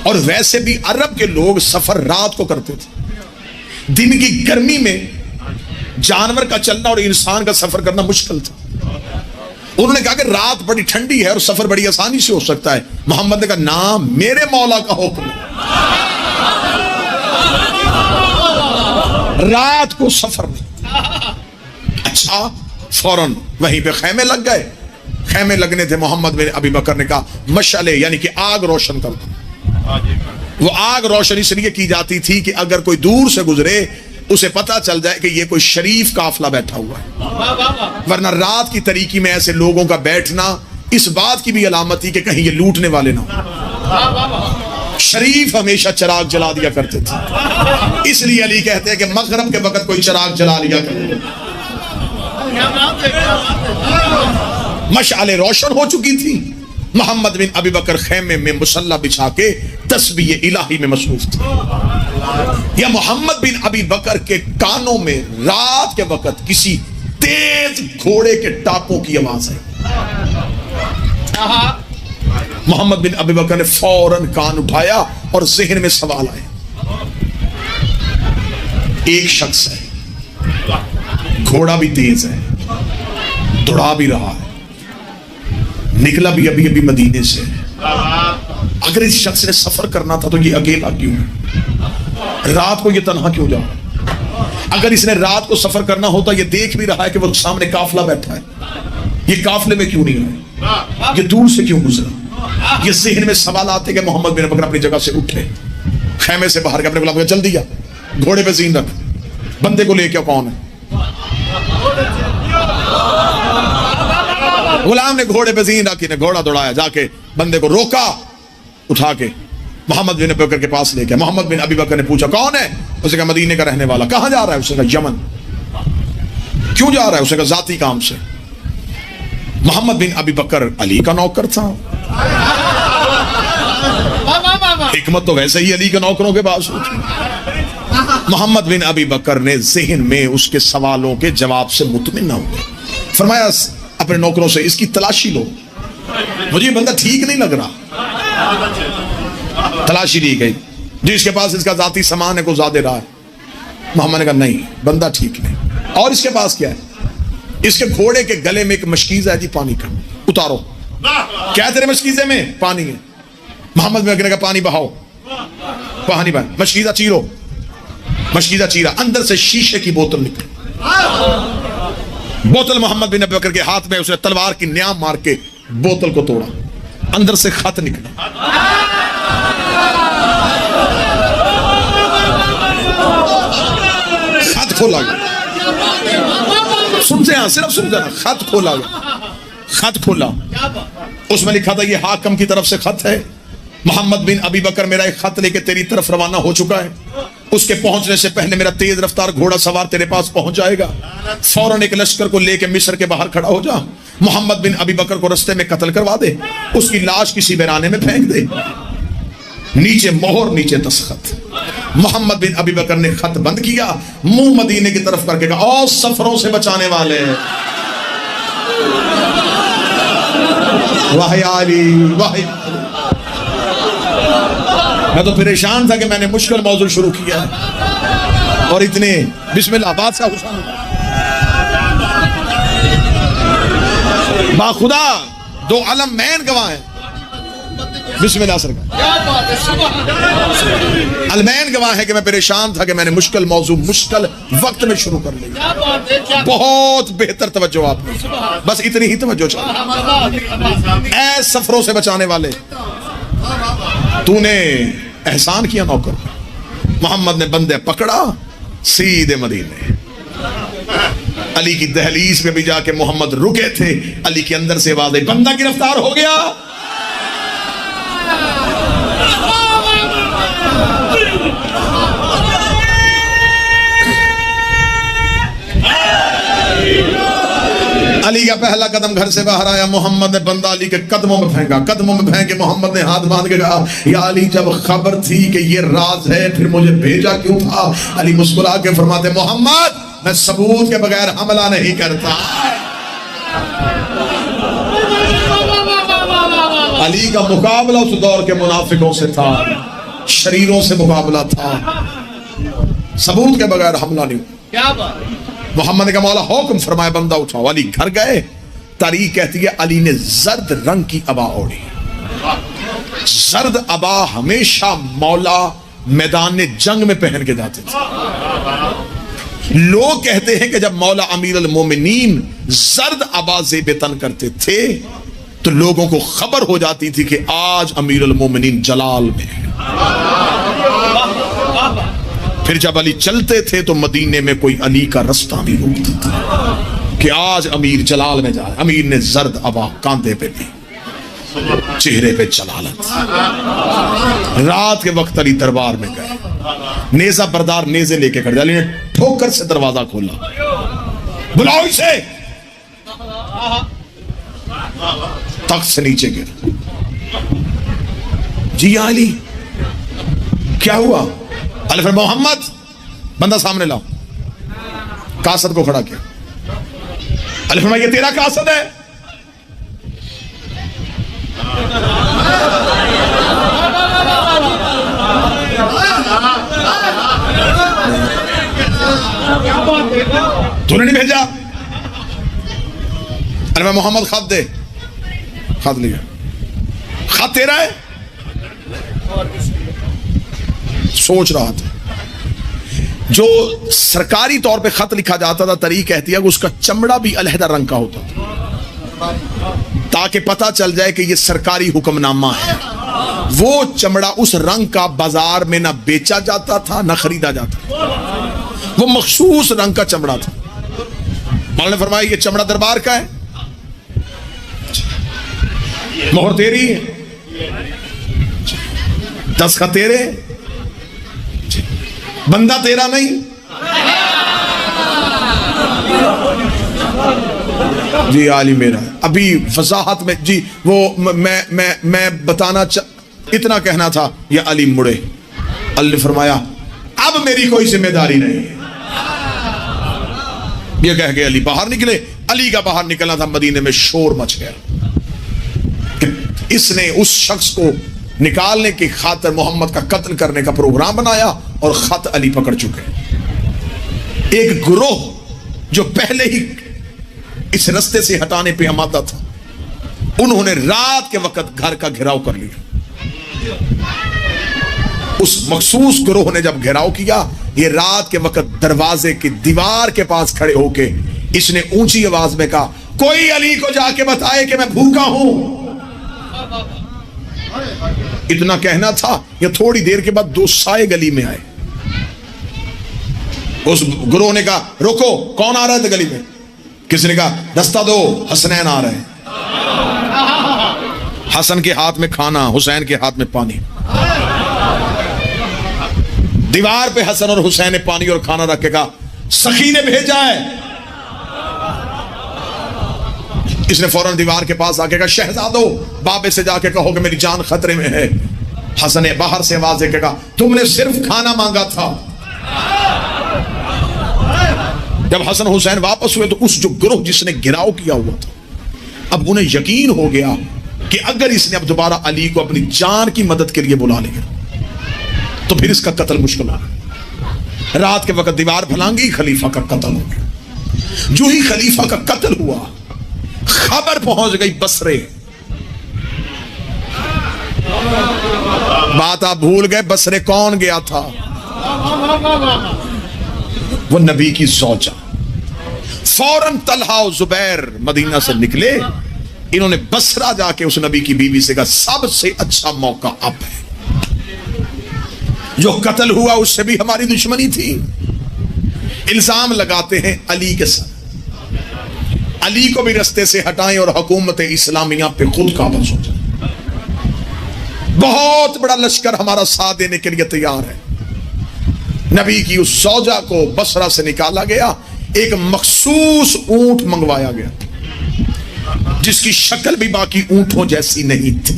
[SPEAKER 1] और वैसे भी अरब के लोग सफर रात को करते थे। दिन की गर्मी में जानवर का चलना और इंसान का सफर करना मुश्किल था। उन्होंने कहा कि रात बड़ी ठंडी है और सफर बड़ी आसानी से हो सकता है। मोहम्मद ने कहा, ना, मेरे मौला का हुक्म, रात को सफर नहीं। अच्छा, फौरन वहीं पे खैमे लग गए। खैमे लगने थे। मोहम्मद बिन अबी बकर ने कहा, मशअले यानी कि आग रोशन कर दो। वो आग रोशन इसलिए की जाती थी कि अगर कोई दूर से गुजरे उसे पता चल जाए कि ये कोई शरीफ काफिला बैठा हुआ है। वरना रात की तरीकी में ऐसे लोगों का बैठना इस बात की भी अलामत थी कि कहीं ये लूटने वाले ना हो। शरीफ हमेशा चिराग जला दिया करते थे। इसलिए अली कहते हैं कि मगरिब के वक्त कोई चिराग जला लिया करे। मशाले रोशन हो चुकी थी। मोहम्मद बिन अबी बकर खेमे में मुसल्ला बिछा के तस्बीह इलाही में मसरूफ थे। या मोहम्मद बिन अबी बकर के कानों में रात के वक्त किसी तेज घोड़े के टापों की आवाज है। मोहम्मद बिन अबी बकर ने फौरन कान उठाया और जहन में सवाल आए। एक शख्स है, घोड़ा भी तेज है, दौड़ा भी रहा है, निकला भी अभी अभी मदीने से। अगर इस शख्स ने सफर करना था तो ये अकेला क्यों है? रात को ये तन्हा क्यों जा? अगर इसने रात को सफर करना होता, ये देख भी रहा है कि वो सामने काफिला बैठा है, ये काफिले में क्यों नहीं आए? ये दूर से क्यों गुजरा? ये ज़हन में सवाल आते कि मोहम्मद बिन बकर अपनी जगह से उठे, खैमे से बाहर के अपने गुलाम को जल्दी आ, घोड़े पे जीन रख, बंदे को लेके कौन है? गुलाम ने घोड़े पे जीन रखी, ने घोड़ा दौड़ाया, जाके बंदे को रोका, उठा के मोहम्मद बिन अबी बकर के पास ले गया। मोहम्मद बिन अबी बकर ने पूछा, कौन है? उसने कहा, मदीने का रहने वाला। कहां जा रहा है? उसने कहा, यमन। क्यों जा रहा है? उसने कहा, जाती काम से। मोहम्मद बिन अबी बकर अली का नौकर था। हिकमत तो वैसे ही अली के नौकरों के पास होती। मोहम्मद बिन अबी बकर ने ज़हन में उसके सवालों के जवाब से मुतमिन न हुए। फरमाया, अपने नौकरों से इसकी तलाशी लो, मुझे ये बंदा ठीक नहीं लग रहा। तलाशी ली गई, जिसके पास इसका जाती सामान है को ज्यादा रहा है। मोहम्मद ने कहा, नहीं, बंदा ठीक नहीं। और इसके पास क्या है? इसके घोड़े के गले में एक मशकीज़ा है जी, पानी का, उतारो। क्या तेरे मशकीज़े में? पानी है। मोहम्मद बिन बकर का पानी बहाओ, पानी बहा, मशकीज़ा चीरो, मशकीज़ा चीरा, अंदर से शीशे की बोतल निकली। बोतल मोहम्मद बिन बकर के हाथ में, उसने तलवार की न्याम मार के बोतल को तोड़ा, अंदर से खत निकला। खत खोला गया। सुनते हैं, सिर्फ सुनते हैं। खत खोला गया, खत खोला, उसमें लिखा था, ये हाकिम की तरफ से खत है। मोहम्मद बिन अबी बकर, मेरा एक खत लेके तेरी तरफ रवाना हो चुका है। उसके पहुंचने से पहले मेरा तेज रफ्तार घोड़ा सवार तेरे पास पहुंच जाएगा। फौरन एक लश्कर को लेके मिस्र के बाहर खड़ा हो जा। मोहम्मद बिन अबी बकर को रास्ते में कत्ल करवा दे, उसकी लाश किसी वीराने में फेंक दे। नीचे मोहर, नीचे दस्तखत। मोहम्मद बिन अबी बकर ने खत बंद किया, मुंह मदीने की तरफ करके कहा, और सफरों से बचाने वाले, वाह या अली, वाह। मैं तो परेशान था कि मैंने मुश्किल मौजूद शुरू किया और इतने बिस्मिल्लाह बादशाह हुसैन बाखुदा दो अलम मैन गवाह हैं। बिस्मिल्लाह सरकार।
[SPEAKER 2] क्या बात है, सुभान।
[SPEAKER 1] अलमैन गवाह है कि मैं परेशान था कि मैंने मुश्किल मौजू मुश्किल वक्त में शुरू कर लिया।
[SPEAKER 2] क्या बात है, क्या
[SPEAKER 1] बहुत बेहतर तवज्जो आपने, बस इतनी ही तवज्जो चाहिए। ऐ सफरों से बचाने वाले, तूने एहसान किया नौकर। मोहम्मद ने बंदे पकड़ा, सीधे मदीने। अली की दहलीज पे भी जाके मोहम्मद रुके थे। अली के अंदर से आवाज आई, बंदा गिरफ्तार हो गया। अली का पहला कदम घर से बाहर आया। मोहम्मद ने बंदा अली के कदमों में फेंका। कदमों में फेंक के मोहम्मद ने हाथ बांध के कहा, या अली जब खबर थी कि ये राज है फिर मुझे भेजा क्यों था? अली मुस्कुरा के फरमाते, मोहम्मद मैं सबूत के बगैर हमला नहीं करता। अली का मुकाबला उस दौर के मुनाफिकों से था, शरीरों से मुकाबला था, सबूत के बगैर हमला नहीं।
[SPEAKER 2] क्या बात।
[SPEAKER 1] मोहम्मद का मौला हुक्म फरमाया, बंदा उठाओ। अली घर गए। तारीख कहती है अली ने जर्द रंग की अबा ओढ़ी। जर्द अबा हमेशा मौला मैदान जंग में पहन के जाते थे। लोग कहते हैं कि जब मौला अमीर अल मोमिनीन जर्द अबा ज़ेब-ए-तन करते थे तो लोगों को खबर हो जाती थी कि आज अमीर अल मोमिनीन जलाल में है। फिर जब अली चलते थे तो मदीने में कोई अली का रास्ता नहीं रोकता था कि आज अमीर जलाल में जाए। अमीर ने जर्द अबा कांधे पे दी, चेहरे पे जलालत। रात के वक्त अली दरबार में गए, नेजा बरदार नेजे लेके खड़े। अली ने ठोकर से दरवाजा खोला, बुलाओ इसे। तख्त से नीचे गिर। जी अली क्या हुआ? अली फिर मोहम्मद बंदा सामने लाओ। कासद को खड़ा किया। अली फरमाया, ये तेरा कासद है? तूने नहीं भेजा? अरे मैं मोहम्मद खत दे। खत लिया। खत तेरा है? सोच रहा था। जो सरकारी तौर पे खत लिखा जाता था, तरीक कहती है कि उसका चमड़ा भी अलहदा रंग का होता था ताकि पता चल जाए कि यह सरकारी हुक्मनामा है। वो चमड़ा उस रंग का बाजार में ना बेचा जाता था ना खरीदा जाता। वो मखसूस रंग का चमड़ा था। मौला ने फरमाया, ये चमड़ा दरबार का है, मोहर तेरी है, दस्तखत तेरे, बंदा तेरा नहीं। जी आली मेरा। अभी वजाहत में जी वो मैं बताना इतना कहना था। या अली मुड़े। अली ने फरमाया, अब मेरी कोई जिम्मेदारी नहीं है। ये कह के अली बाहर निकले। अली का बाहर निकलना था, मदीने में शोर मच गया। इसने उस शख्स को निकालने की खातिर मोहम्मद का कत्ल करने का प्रोग्राम बनाया और खत अली पकड़ चुके। एक गिरोह जो पहले ही इस रास्ते से हटाने पे आमादा था, उन्होंने रात के वक्त घर का घेराव कर लिया। उस मखसूस गिरोह ने जब घेराव किया, ये रात के वक्त दरवाजे की दीवार के पास खड़े होके इसने ऊंची आवाज में कहा, कोई अली को जाके बताए कि मैं भूखा हूं। इतना कहना था, या थोड़ी देर के बाद दो साए गली में आए। उस गुरु ने कहा, रुको, कौन आ रहा था गली में? किसी ने कहा, रास्ता दो, हसनैन आ रहे हैं। हसन के हाथ में खाना, हुसैन के हाथ में पानी। दीवार पे हसन और हुसैन ने पानी और खाना रख के कहा, सखी ने भेजा है। इसने फौरन दीवार के पास आके कहा, शहजादो, बाबे से जाके कहो कि मेरी जान खतरे में है। हसन ने बाहर से आवाज देके कहा, तुमने सिर्फ खाना मांगा था। जब हसन हुसैन वापस हुए तो उस जो गिरोह जिसने गिराव किया हुआ था, अब उन्हें यकीन हो गया कि अगर इसने अब दोबारा अली को अपनी जान की मदद के लिए बुला लिया तो फिर इसका कत्ल मुश्किल है। रात के वक्त दीवार फैलांगी, खलीफा का कत्ल हो गया। जो ही खलीफा का कत्ल हुआ, खबर पहुंच गई बसरे। बात आप भूल गए, बसरे कौन गया था? वो नबी की ज़ौजा। फौरन तलहा और जुबैर मदीना से निकले। इन्होंने बसरा जाके उस नबी की बीवी से कहा, सबसे अच्छा मौका अब है। जो कत्ल हुआ उससे भी हमारी दुश्मनी थी। इल्जाम लगाते हैं अली के साथ, अली को भी रस्ते से हटाएं और हुकूमत इस्लामिया पे खुद काबज हो जाए। बहुत बड़ा लश्कर हमारा साथ देने के लिए तैयार है। नबी की उस सौजा को बसरा से निकाला गया। एक मखसूस ऊंट मंगवाया गया जिसकी शक्ल भी बाकी ऊंटों जैसी नहीं थी।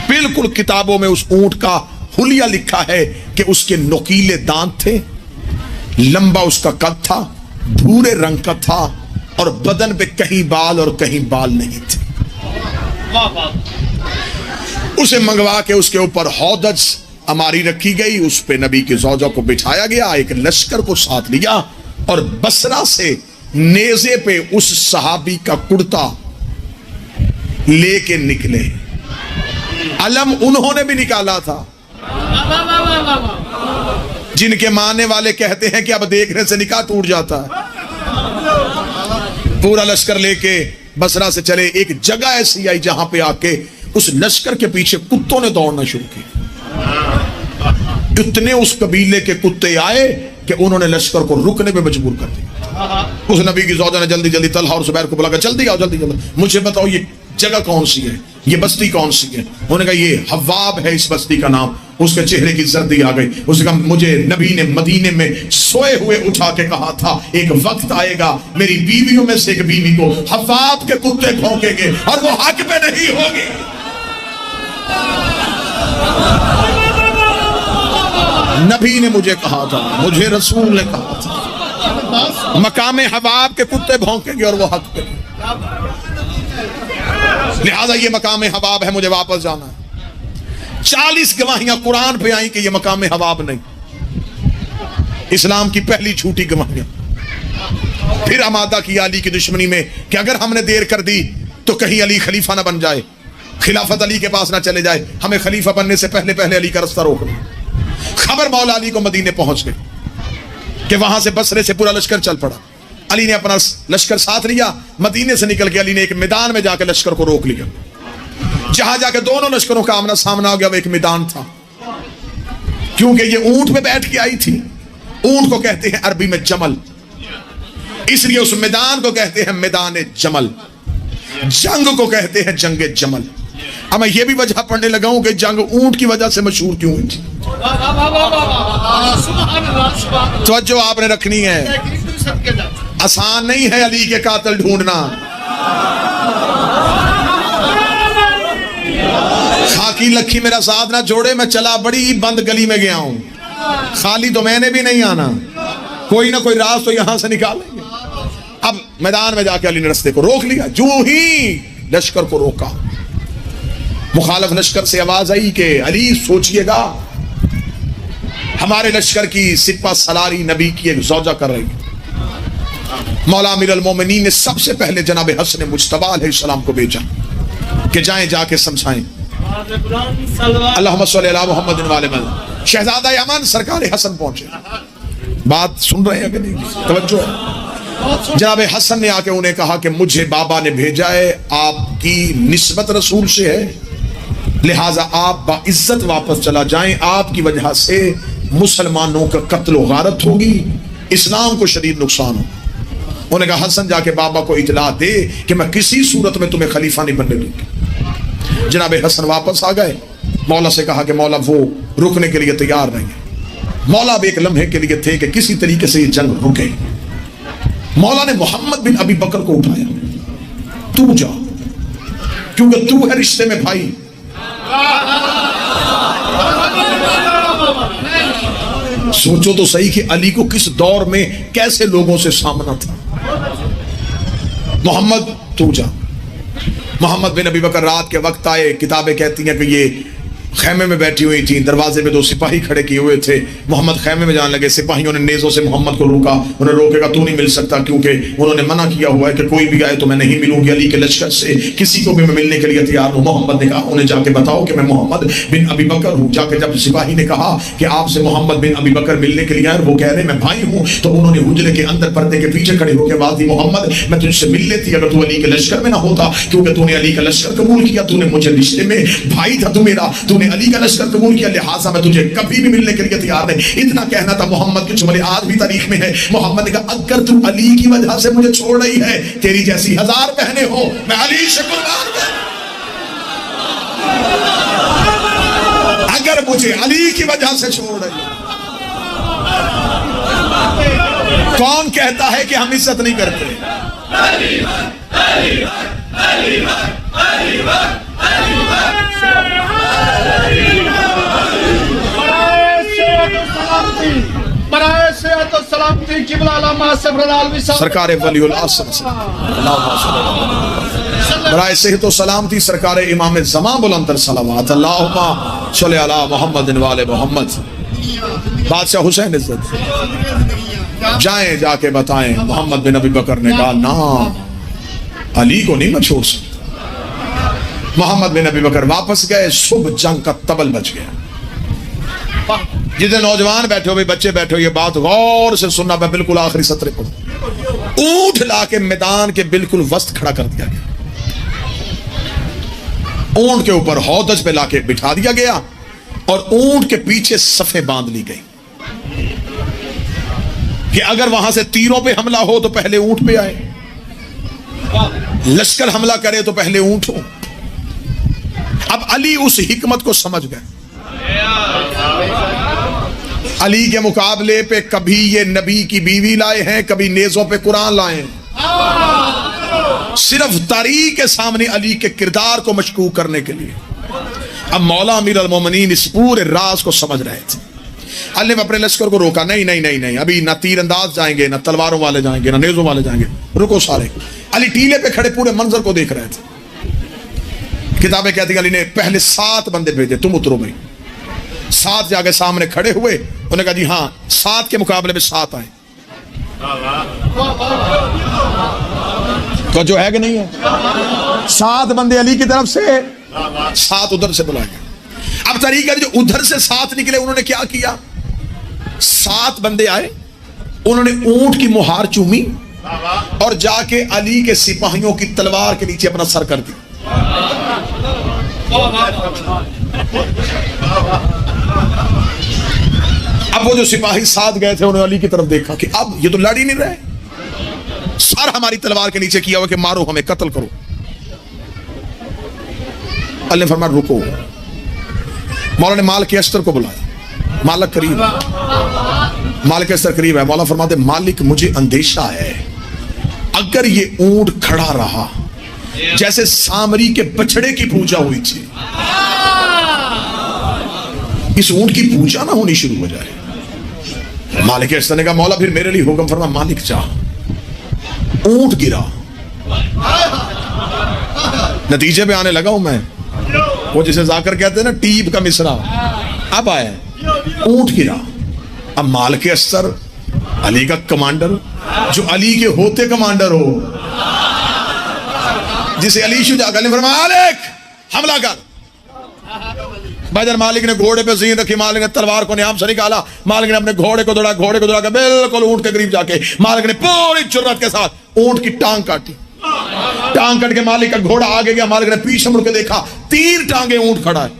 [SPEAKER 1] बिल्कुल किताबों में उस ऊंट का हुलिया लिखा है कि उसके नुकीले दांत थे, लंबा उसका कद था, भूरे रंग का था और बदन पे कहीं बाल और कहीं बाल नहीं थे। उसे मंगवा के उसके ऊपर हौदज अमारी रखी गई, उस पे नबी के ज़ौजा को बिठाया गया, एक लश्कर को साथ लिया और बसरा से नेज़े पे उस सहाबी का कुर्ता लेके निकले। अलम उन्होंने भी निकाला था, जिनके मानने वाले कहते हैं कि अब देखने से निकाह टूट जाता है। पूरा लश्कर लेके बसरा से चले। एक जगह ऐसी आई जहां पे आके उस लश्कर के पीछे कुत्तों ने दौड़ना शुरू किया। इतने उस कबीले के कुत्ते आए कि उन्होंने लश्कर को रुकने पे मजबूर कर दिया। उस नबी की ज़ौजा ने जल्दी जल्दी तलहा और जुबैर को बुलाकर, जल्दी आओ, जल्दी जल्दी, मुझे बताओ ये जगह कौन सी है, ये बस्ती कौन सी है? उन्होंने कहा ये हवाब है इस बस्ती का नाम। उसके चेहरे की सर्दी आ गई। उसने कहा मुझे नबी ने मदीने में सोए हुए उठा के कहा था, एक वक्त आएगा मेरी बीवियों में से एक बीवी को हवाब के कुत्ते भौंकेंगे और वो हक पे नहीं होगी। नबी ने मुझे कहा था, मुझे रसूल ने कहा था, मकामे हवाब के कुत्ते भौंकेंगे और वो हक पे। लिहाजा ये मकामे हवाब है, मुझे वापस जाना है। 40 गवाहियां कुरान पे आई कि ये मकामे हवाब नहीं, इस्लाम की पहली झूठी गवाहियां। फिर आमादा किया अली की दुश्मनी में कि अगर हमने देर कर दी तो कहीं अली खलीफा ना बन जाए, खिलाफत अली के पास ना चले जाए, हमें खलीफा बनने से पहले पहले अली का रास्ता रोक लो। खबर मौला अली को मदीने पहुंच गई कि वहां से बसरे से पूरा लश्कर चल पड़ा। अली ने अपना लश्कर साथ लिया, मदीने से निकल के अली ने एक मैदान में जाकर लश्कर को रोक लिया। जहां जाकर दोनों लश्करों का आमना सामना हो गया वो एक मैदान था। क्योंकि ये ऊंट पे बैठ के आई थी। ऊंट को कहते हैं अरबी में जमल, इसलिए उस मैदान को कहते हैं मैदान जमल। जंग को कहते हैं जंग जमल। अब मैं ये भी वजह पढ़ने लगा हूं कि जंग ऊंट की वजह से मशहूर क्यों हुई थी। तो जो आपने रखनी है, आसान नहीं है अली के कातिल ढूंढना। खाकी लखी मेरा साथ ना जोड़े, मैं चला बड़ी बंद गली में गया हूं, खाली तो मैंने भी नहीं आना, कोई ना कोई राज तो यहां से निकालेंगे। अब मैदान में जाके अली ने रास्ते को रोक लिया। जो ही लश्कर को रोका, मुखालिफ लश्कर से आवाज आई कि अली सोचिएगा, हमारे लश्कर की सिपा सलारी नबी की एक ज़ौजा कर रही है। मौला अमीर अल मोमिनीन ने सबसे पहले जनाब हसन मुज्तबा अलैहिस्सलाम को भेजा कि जाएं, जाके समझाएं। अल्लाहुम्मा सल्ली अला मुहम्मद व आले मुहम्मद। शहजादा यमन सरकार हसन पहुंचे। बात सुन रहे हैं कि नहीं? तवज्जो है। जनाब हसन ने आके उन्हें कहा कि मुझे बाबा ने भेजा है, आपकी निस्बत रसूल से है, लिहाजा आप बाइज्जत वापस चला जाएं। आपकी वजह से मुसलमानों का कत्ल गारत होगी, इस्लाम को शदीद नुकसान हो। उन्होंने कहा हसन जाके बाबा को इतला दे कि मैं किसी सूरत में तुम्हें खलीफा नहीं बनने दूंगी। जनाब हसन वापस आ गए। मौला से कहा कि मौला वो रुकने के लिए तैयार नहीं है। मौला भी एक लम्हे के लिए थे कि किसी तरीके से ये जंग रुके। मौला ने मोहम्मद बिन अबी बकर को उठाया, तू जा, क्योंकि तू है रिश्ते में भाई। सोचो तो सही कि अली को किस दौर में कैसे लोगों से सामना था। मोहम्मद तू जा। मोहम्मद बिन अबी बकर रात के वक्त आए। किताबें कहती हैं कि ये खैमे में बैठी हुई थी, दरवाजे पे दो सिपाही खड़े किए हुए थे। मोहम्मद खैमे में जाने लगे, सिपाहियों ने नेज़ों से मोहम्मद को रोका। उन्हें रोकेगा तू नहीं मिल सकता, क्योंकि उन्होंने मना किया हुआ है कि कोई भी आए तो मैं नहीं मिलूंगी अली के लश्कर से, किसी को भी मैं मिलने के लिए तैयार हूँ। मोहम्मद ने कहा उन्हें जाके बताओ कि मैं मोहम्मद बिन अबी बकर हूँ। जाके जब सिपाही ने कहा कि आपसे मोहम्मद बिन अबी बकर मिलने के लिए आए, वो कह रहे मैं भाई हूँ, तो उन्होंने हुजरे के अंदर पर्दे के पीछे खड़े होकर बात दी, मोहम्मद मैं तुझसे मिल लेती अगर तू अली के लश्कर में ना होता, क्योंकि तूने अली का लश्कर कबूल किया, तूने मुझे रिश्ते में भाई था तू मेरा, तूने अली का लश्कर कबूल किया, लिहाजा मैं तुझे कभी भी मिलने के लिए तैयार नहीं। इतना कहना था मोहम्मद के जुमले आज भी तारीख में है। मोहम्मद ने कहा अगर तू अली की वजह से मुझे छोड़ रही है, तेरी जैसी 1000 बहनें हो, मैं अली से कुर्बान कर। अगर मुझे अली की वजह से छोड़ रही है, कौन कहता है कि हम इज्जत नहीं करते? सरकार बराए सेहत व सलामती सरकार इमाम ज़मा बुलंद सलावत अल्लाहुम्मा सल्ली अला मुहम्मद व आले मुहम्मद। बादशाह हुसैन इज्जत जाएं जाके बताएं मोहम्मद बिन अबी बकर ने कहा ना, अली को नहीं मैं छोड़ सकता। मोहम्मद बिन अबी बकर वापस गए, शुभ जंग का तबल बच गया। जितने नौजवान बैठे हो भाई, बच्चे बैठे हो, ये बात गौर से सुनना, मैं बिल्कुल आखिरी सत्र पढ़ू। ऊंट लाके मैदान के बिल्कुल वस्त खड़ा कर दिया गया, ऊंट के ऊपर हौदज पे लाके बिठा दिया गया और ऊंट के पीछे सफे बांध ली गई कि अगर वहां से तीरों पे हमला हो तो पहले ऊंट पे आए, लश्कर हमला करे तो पहले ऊंट हो। अब अली उस हिकमत को समझ गए। अली के मुकाबले पे कभी ये नबी की बीवी लाए हैं, कभी नेज़ों पे कुरान लाए हैं, सिर्फ तारीख के सामने अली के किरदार को मशकूक करने के लिए। अब मौला अमीर अल मोमिनीन इस पूरे राज को समझ रहे थे। अल्लाह ने अपने लश्कर को रोका, नहीं नहीं नहीं नहीं, अभी ना तीर अंदाज जाएंगे, ना तलवारों वाले जाएंगे, ना नेज़ों वाले जाएंगे, रुको सारे। अली टीले पे खड़े पूरे मंजर को देख रहे थे। किताबें कहती अली ने पहले 7 बंदे भेजे, तुम उतरो भाई। 7 जाके सामने खड़े हुए, उन्होंने कहा जी हाँ 7 के मुकाबले में 7 आए। तो जो है कि नहीं है, 7 बंदे अली की तरफ से, 7 उधर से बुलाए गए। अब तरीका जो उधर से 7 निकले, उन्होंने क्या किया, 7 बंदे आए, उन्होंने ऊंट की मुहार चूमी और जाके अली के सिपाहियों की तलवार के नीचे अपना सर कर दिया। अब वो जो सिपाही साथ गए थे, उन्होंने अली की तरफ देखा कि अब ये तो लड़ ही नहीं रहे, सर हमारी तलवार के नीचे किया हुआ कि मारो हमें, कत्ल करो। अल्लाह ने फरमाया रुको। मौला ने मालिक अस्तर को बुलाया, मालिक करीब है, मालिक अस्तर करीब है। मौला फरमाते मालिक मुझे अंदेशा है अगर ये ऊंट खड़ा रहा जैसे सामरी के बछड़े की पूजा हुई थी, इस ऊंट की पूजा ना होनी शुरू हो जाए। मालिक अस्तर ने कहा मौला फिर मेरे लिए हुक्म फरमा। मालिक चाह, ऊंट गिरा, नतीजे पे आने लगा हूं मैं, वो जिसे जाकर कहते हैं ना टीप का मिसरा, अब आया, ऊंट गिरा। अब मालिक अस्तर अली का कमांडर, जो अली के होते कमांडर हो, जिसे अली शुजा ने फरमाया मालिक हमला कर। बदर मालिक ने घोड़े पे ज़ीन रखी, मालिक ने तलवार को न्याम से निकाला, मालिक ने अपने घोड़े को दौड़ा, घोड़े को दौड़ा के बिल्कुल ऊंट के करीब जाके मालिक ने पूरी जुर्रत के साथ ऊंट की टांग काटी। टांग कट के मालिक का घोड़ा आगे गया, मालिक ने पीछे मुड़ के देखा 3 टांगे ऊंट खड़ा है।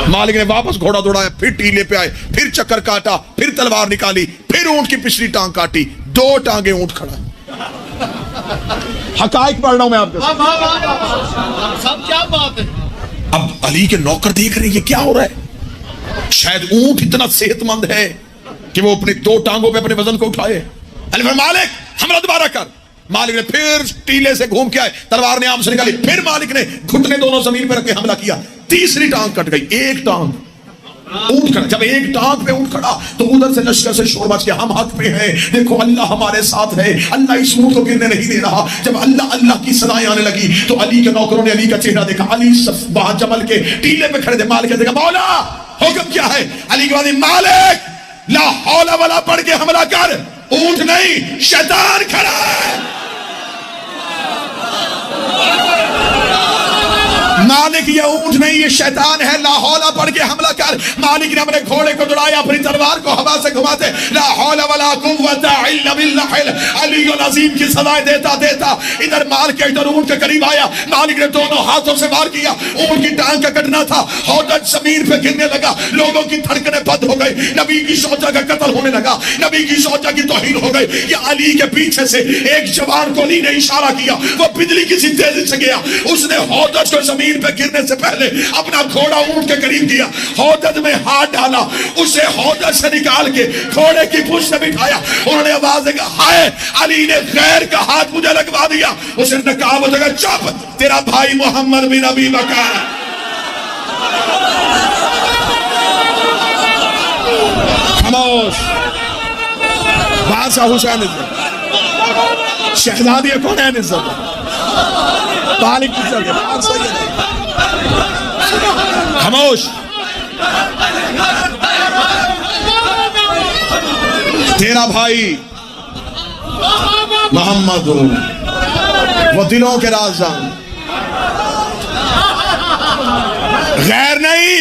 [SPEAKER 1] मालिक ने वापस घोड़ा दौड़ाया, फिर टीले पे आए, फिर चक्कर काटा, फिर तलवार निकाली, फिर ऊंट की पिछली टांग काटी, 2 टांगे ऊंट खड़ा है। हकाइक पढ़ रहा हूं मैं आपको,
[SPEAKER 2] सब क्या बात है।
[SPEAKER 1] अब अली के नौकर देख रहे हैं ये क्या हो रहा है, शायद ऊंट इतना सेहतमंद है कि वो अपने 2 टांगों पे अपने वजन को उठाए। अली मालिक हमला दोबारा कर। मालिक ने फिर टीले से घूम के आए, तलवार ने आम से निकाली, फिर मालिक ने घुटने दोनों जमीन पर रख के हमला किया, तीसरी टांग कट गई, 1 टांग ऊंट खड़ा, जब एक टांग पे ऊंट खड़ा तो उधर से लश्कर से शोर मच के हम हक पे हैं, देखो अल्लाह हमारे साथ है, अल्लाह इस ऊंट को गिरने नहीं दे रहा। जब अल्लाह अल्लाह की सदाएं आने लगी तो अली के नौकरों ने अली का चेहरा देखा, अली वहां जमल के टीले पे खड़े थे। मालिक ने देखा, मौला हुक्म क्या है? अली के बाद मालिक ला हौला वाला पढ़ के हमला कर। ऊंट नहीं, शैतान खड़ा है। मालिक ये ऊंट नहीं, ये शैतान है। ला हौला पढ़ के हमला कर। मालिक ने अपने घोड़े को दौड़ाया, अपनी तलवार को हवा से घुमाते ला हौला वला कुव्वता इल्ला बिल्लाह। अली अज़ीम की सदाएं देता देता इधर मार के इधर ऊंट के करीब आया। मालिक ने दोनों हाथों से वार किया, ऊंट की टांग का कटना था। हौदत जमीन पे गिरने लगा, लोगों की धड़कनें बंद हो गई। नबी की शौजा का कत्ल होने लगा, नबी की शौजा की तौहीन हो गई। ये अली के पीछे से एक जवान को अली ने इशारा किया, वो बिजली की सी तेजी से गया। उसने हौदत को जमीन पे गिरने से पहले अपना घोड़ा ऊंट के करीब किया, हौदत में हाथ डाला, उसे हौदत से निकाल के घोड़े की पूंछ से बिठाया। उन्होंने आवाज दी, हाय अली ने गैर का हाथ मुझे लगवा दिया। उसने कहा, वो जगह चुप, तेरा भाई मोहम्मद बिन अबी बकर। खामोश। बादशाह हुसैन इज्जत, शहजादी कौन है इज्जत, मालिक की इज्जत। खामोश। तेरा भाई मोहम्मद वो दिलों के राज जान, गैर नहीं।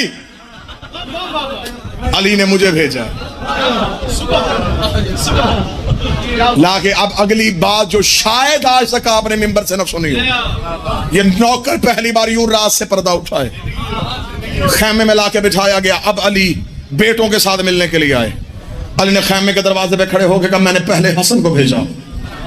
[SPEAKER 1] अली ने मुझे भेजा लाके। अब अगली बात जो शायद आज तक आपने मिंबर से न सुनी हो, ये नौकर पहली बार यूं रात से पर्दा उठाए, खैमे में लाके बिठाया गया। अब अली बेटों के साथ मिलने के लिए आए। अली ने खैमे के दरवाजे पे खड़े होकर कहा, मैंने पहले हसन को भेजा,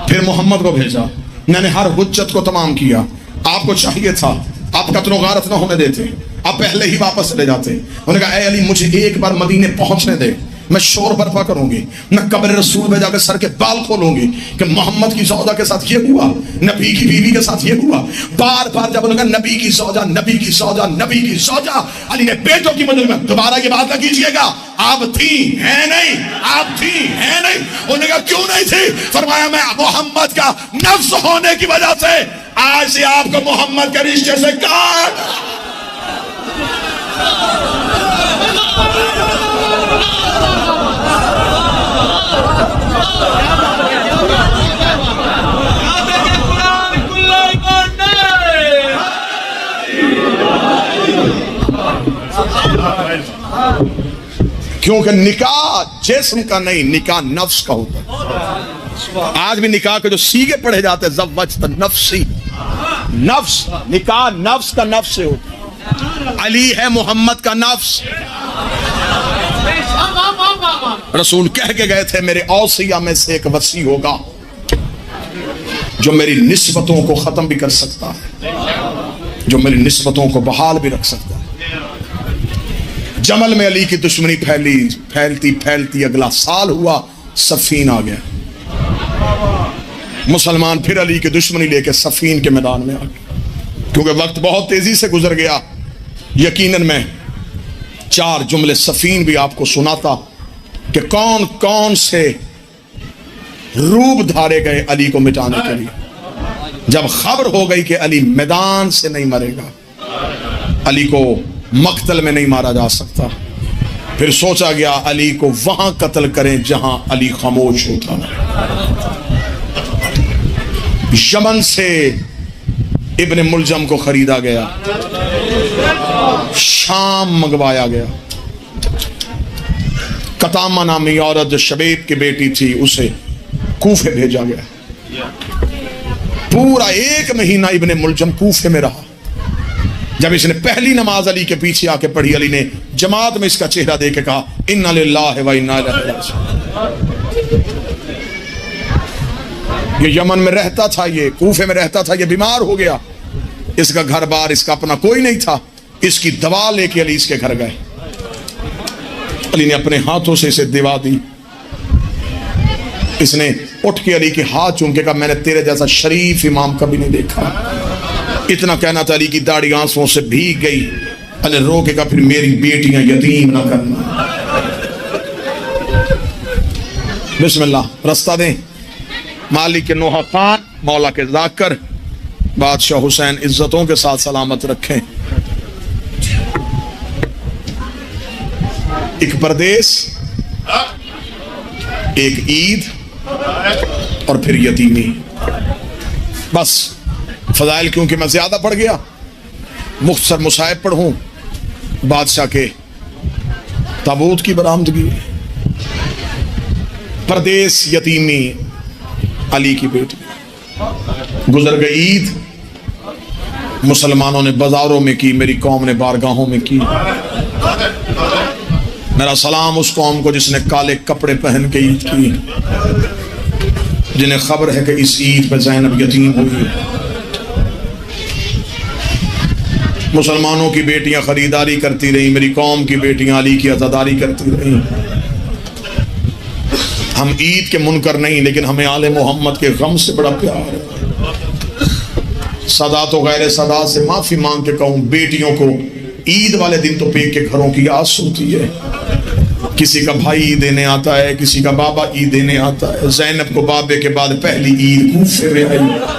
[SPEAKER 1] फिर मोहम्मद को भेजा, मैंने हर हुज्जत को तमाम किया। आपको चाहिए था आप कत्लो गारत न होने देते, आप पहले ही वापस चले जाते। उन्होंने कहा, ए अली मुझे एक बार मदीने पहुंचने दे, मैं शोर बर्पा करूंगी, मैं कब्र रसूल में जाकर सर के बाल खोलूंगी कि मोहम्मद की सौदा के साथ ये हुआ, नबी की बीवी के साथ ये हुआ। बार बार जब उन्होंने नबी की सौदा, नबी की सौदा, नबी की सौदा, अली ने बेटों की मदद में, दोबारा ये बात न कीजिएगा, आप थी है नहीं, आप थी है नहीं। उन्होंने कहा, क्यों नहीं थी? फरमाया, मैं मोहम्मद का नफ्स होने की वजह से आज से आपको मोहम्मद के रिश्ते से काट। क्योंकि निकाह जिस्म का नहीं, निकाह नफ्स का होता है। आज भी निकाह के जो सीगे पढ़े जाते हैं, ज़व्वजत नफ्सी, नफ्स, निकाह नफ्स का नफ्स से होता है। अली है मोहम्मद का नफ्स। रसूल कह के गए थे, मेरे औसिया में से एक वसी होगा जो मेरी निस्बतों को खत्म भी कर सकता है, जो मेरी निस्बतों को बहाल भी रख सकता है। जमल में अली की दुश्मनी फैलती फैलती अगला साल हुआ, सफीन आ गया। मुसलमान फिर अली की दुश्मनी लेके सफीन के मैदान में आ गए। क्योंकि वक्त बहुत तेजी से गुजर गया। यकीनन मैं 4 जुमले सफीन भी आपको सुनाता कि कौन कौन से रूप धारे गए अली को मिटाने के लिए। जब खबर हो गई कि अली मैदान से नहीं मरेगा, अली को मक्तल में नहीं मारा जा सकता, फिर सोचा गया अली को वहां कत्ल करें जहां अली खामोश होता है। यमन से इब्ने मुलजम को खरीदा गया, शाम मंगवाया गया। कतामा नामी औरत जो शबीब की बेटी थी, उसे कूफे भेजा गया। पूरा 1 महीना इब्ने मुलजम कूफे में रहा। जब इसने पहली नमाज अली के पीछे आके पढ़ी, अली ने जमात में इसका चेहरा देख के कहा, इन्ना लिल्लाहि व इन्ना इलैहि राजिऊन। ये यमन में रहता था, ये कूफे में रहता था, ये बीमार हो गया, इसका घर बार, इसका अपना कोई नहीं था। इसकी दवा लेके अली इसके घर गए। अली ने अपने हाथों से इसे दवा दी। इसने उठ के अली के हाथ चूम के कहा, मैंने तेरे जैसा शरीफ इमाम कभी नहीं देखा। इतना कहना था, अली की दाढ़ी आंसुओं से भीग गई। अरे रोकेगा फिर मेरी बेटियां यतीम ना करना। बिस्मिल्लाह, रास्ता दें। मालिक के नोहा खान, मौला के जाकर, बादशाह हुसैन इज्जतों के साथ सलामत रखें। एक परदेस, एक ईद और फिर यतीमी। बस फजाइल क्योंकि मैं ज्यादा पढ़ गया, मुख्तसर मुसाहिब पढ़ूं। बादशाह के ताबूत की बरामदगी, परदेस, यतीमी, अली की बेटी। गुजर गई ईद, मुसलमानों ने बाजारों में की, मेरी कौम ने बारगाहों में की। मेरा सलाम उस कौम को जिसने काले कपड़े पहन के ईद की, जिन्हें खबर है कि इस ईद पर ज़ैनब यतीम हुई। मुसलमानों की बेटियां खरीदारी करती रही, मेरी कौम की बेटियां अली की अज़ादारी करती रही। हम ईद के मुनकर नहीं, लेकिन हमें आले मोहम्मद के गम से बड़ा प्यार है। सदा तो गैर सदा से माफी मांग के कहूं, बेटियों को ईद वाले दिन तो पेट के घरों की आस होती है। किसी का भाई ईद देने आता है, किसी का बाबा ईद देने आता है। ज़ैनब को बाबे के बाद पहली ईद कूफे में आई।